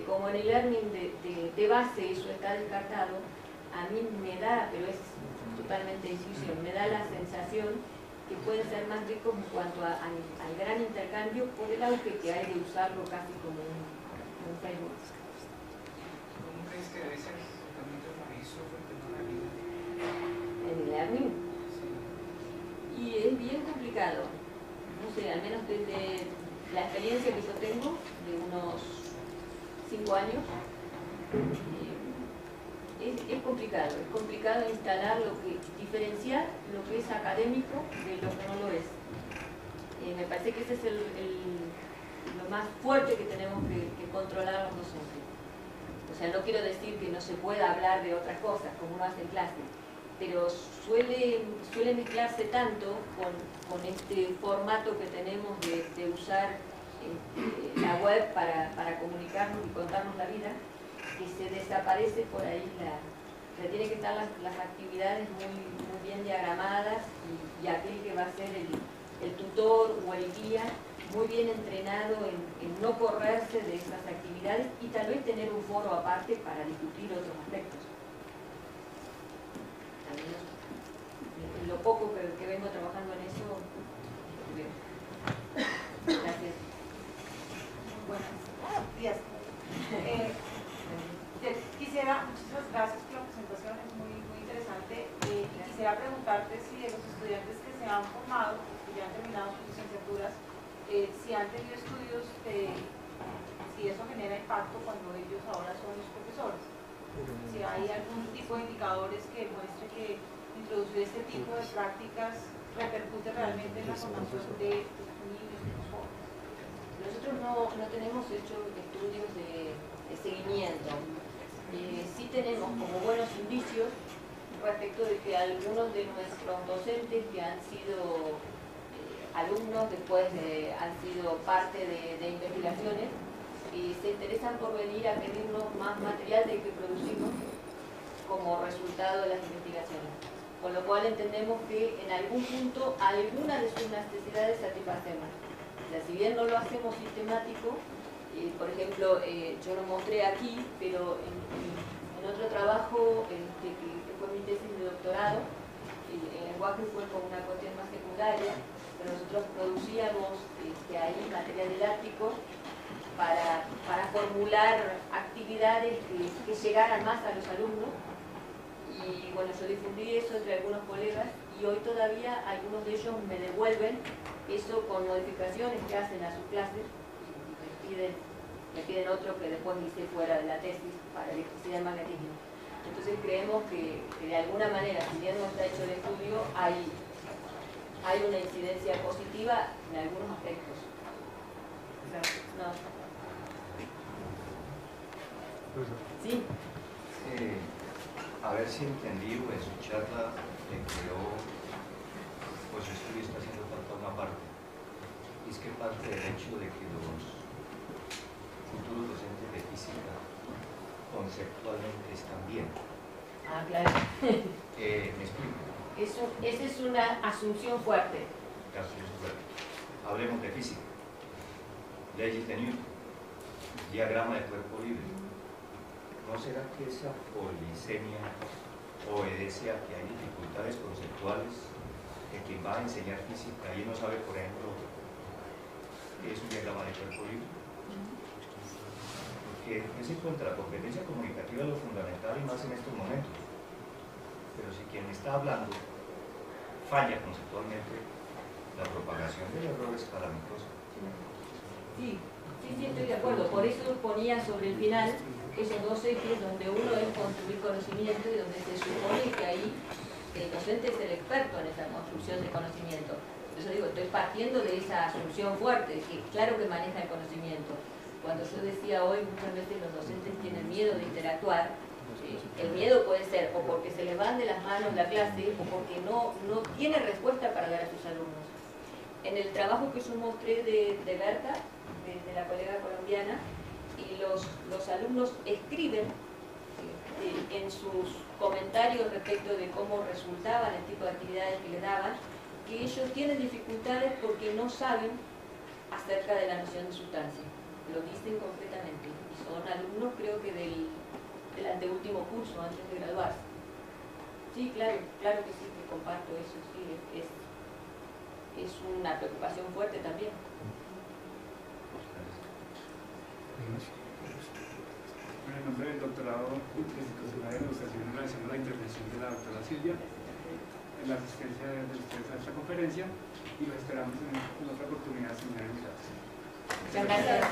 S2: Como en el learning de base eso está descartado, a mí me da, pero es totalmente intuición, me da la sensación que pueden ser más ricos en cuanto al gran intercambio por el auge que hay de usarlo casi como un framework.
S5: ¿Cómo crees que debe ser el comportamiento del maestro frente a la vida?
S2: En el learning. Y es bien complicado. No sé, al menos desde la experiencia que yo tengo, de unos 5 años, es complicado instalar diferenciar lo que es académico de lo que no lo es. Me parece que ese es lo más fuerte que tenemos que controlar los docentes. O sea, no quiero decir que no se pueda hablar de otras cosas, como uno hace en clase, pero suele mezclarse tanto con este formato que tenemos de usar la web para comunicarnos y contarnos la vida, que se desaparece por ahí tiene que estar las actividades muy bien diagramadas y aquel que va a ser el tutor o el guía muy bien entrenado en no correrse de esas actividades y tal vez tener un foro aparte para discutir otros aspectos. Al menos en lo poco que vengo trabajando en eso, veo. Gracias.
S6: Buenos días. Muchísimas gracias por la presentación, es muy interesante. Quisiera preguntarte si de los estudiantes que se han formado, que ya han terminado sus licenciaturas, si han tenido estudios, si eso genera impacto cuando ellos ahora son los profesores. Si hay algún tipo de indicadores que muestre que introducir este tipo de prácticas repercute realmente en la formación de los niños y los jóvenes?
S2: Nosotros no tenemos hecho estudios de seguimiento. Sí tenemos como buenos indicios respecto de que algunos de nuestros docentes que han sido alumnos, después han sido parte de investigaciones, se interesan por venir a pedirnos más material del que producimos como resultado de las investigaciones. Con lo cual entendemos que en algún punto alguna de sus necesidades satisfacemos. O sea, si bien no lo hacemos sistemático, por ejemplo, yo lo mostré aquí, pero en otro trabajo que fue mi tesis de doctorado, el lenguaje fue como una cuestión más secundaria, pero nosotros producíamos ahí material didáctico para formular actividades que llegaran más a los alumnos. Y bueno, yo difundí eso entre algunos colegas y hoy todavía algunos de ellos me devuelven eso con modificaciones que hacen a sus clases y me piden otro que después hice fuera de la tesis para electricidad y magnetismo. Entonces creemos que de alguna manera, si bien no está hecho el estudio, hay una incidencia positiva en algunos aspectos. No. Sí.
S7: A ver si entendí o en su charla le quedó, pues su estudio está haciendo falta una parte, y es que parte del hecho de que los futuros docentes de física conceptualmente están bien.
S2: Ah, claro.
S7: ¿Me explico?
S2: Esa es una asunción fuerte.
S7: Hablemos de física. Leyes de Newton, diagrama de cuerpo libre. ¿No será que esa polisemia obedece a que hay dificultades conceptuales de quien va a enseñar física y no sabe, por ejemplo, qué es un diagrama de cuerpo libre? Porque es en contra la competencia comunicativa lo fundamental y más en estos momentos. Pero si quien está hablando falla conceptualmente, la propagación del error es calamitosa.
S2: Sí, estoy de acuerdo. Por eso ponía sobre el final esos dos ejes donde uno es construir conocimiento y donde se supone que ahí el docente es el experto en esa construcción de conocimiento. Por eso digo, estoy partiendo de esa asunción fuerte, que claro que maneja el conocimiento. Cuando yo decía hoy, muchas veces los docentes tienen miedo de interactuar, el miedo puede ser o porque se les van de las manos la clase o porque no tiene respuesta para dar a sus alumnos. En el trabajo que yo mostré de Berta, de la colega colombiana, y los alumnos escriben en sus comentarios respecto de cómo resultaban el tipo de actividades que les daban, que ellos tienen dificultades porque no saben acerca de la noción de sustancia. Lo dicen concretamente. Y son alumnos, creo que del anteúltimo curso, antes de graduarse. Sí, claro que sí, que comparto eso, sí, es una preocupación fuerte también.
S3: En el nombre del doctorado institucional en educación agradecemos la intervención de la doctora Silvia en la asistencia de ustedes a esta conferencia y los esperamos en otra oportunidad, señora.
S2: Muchas gracias.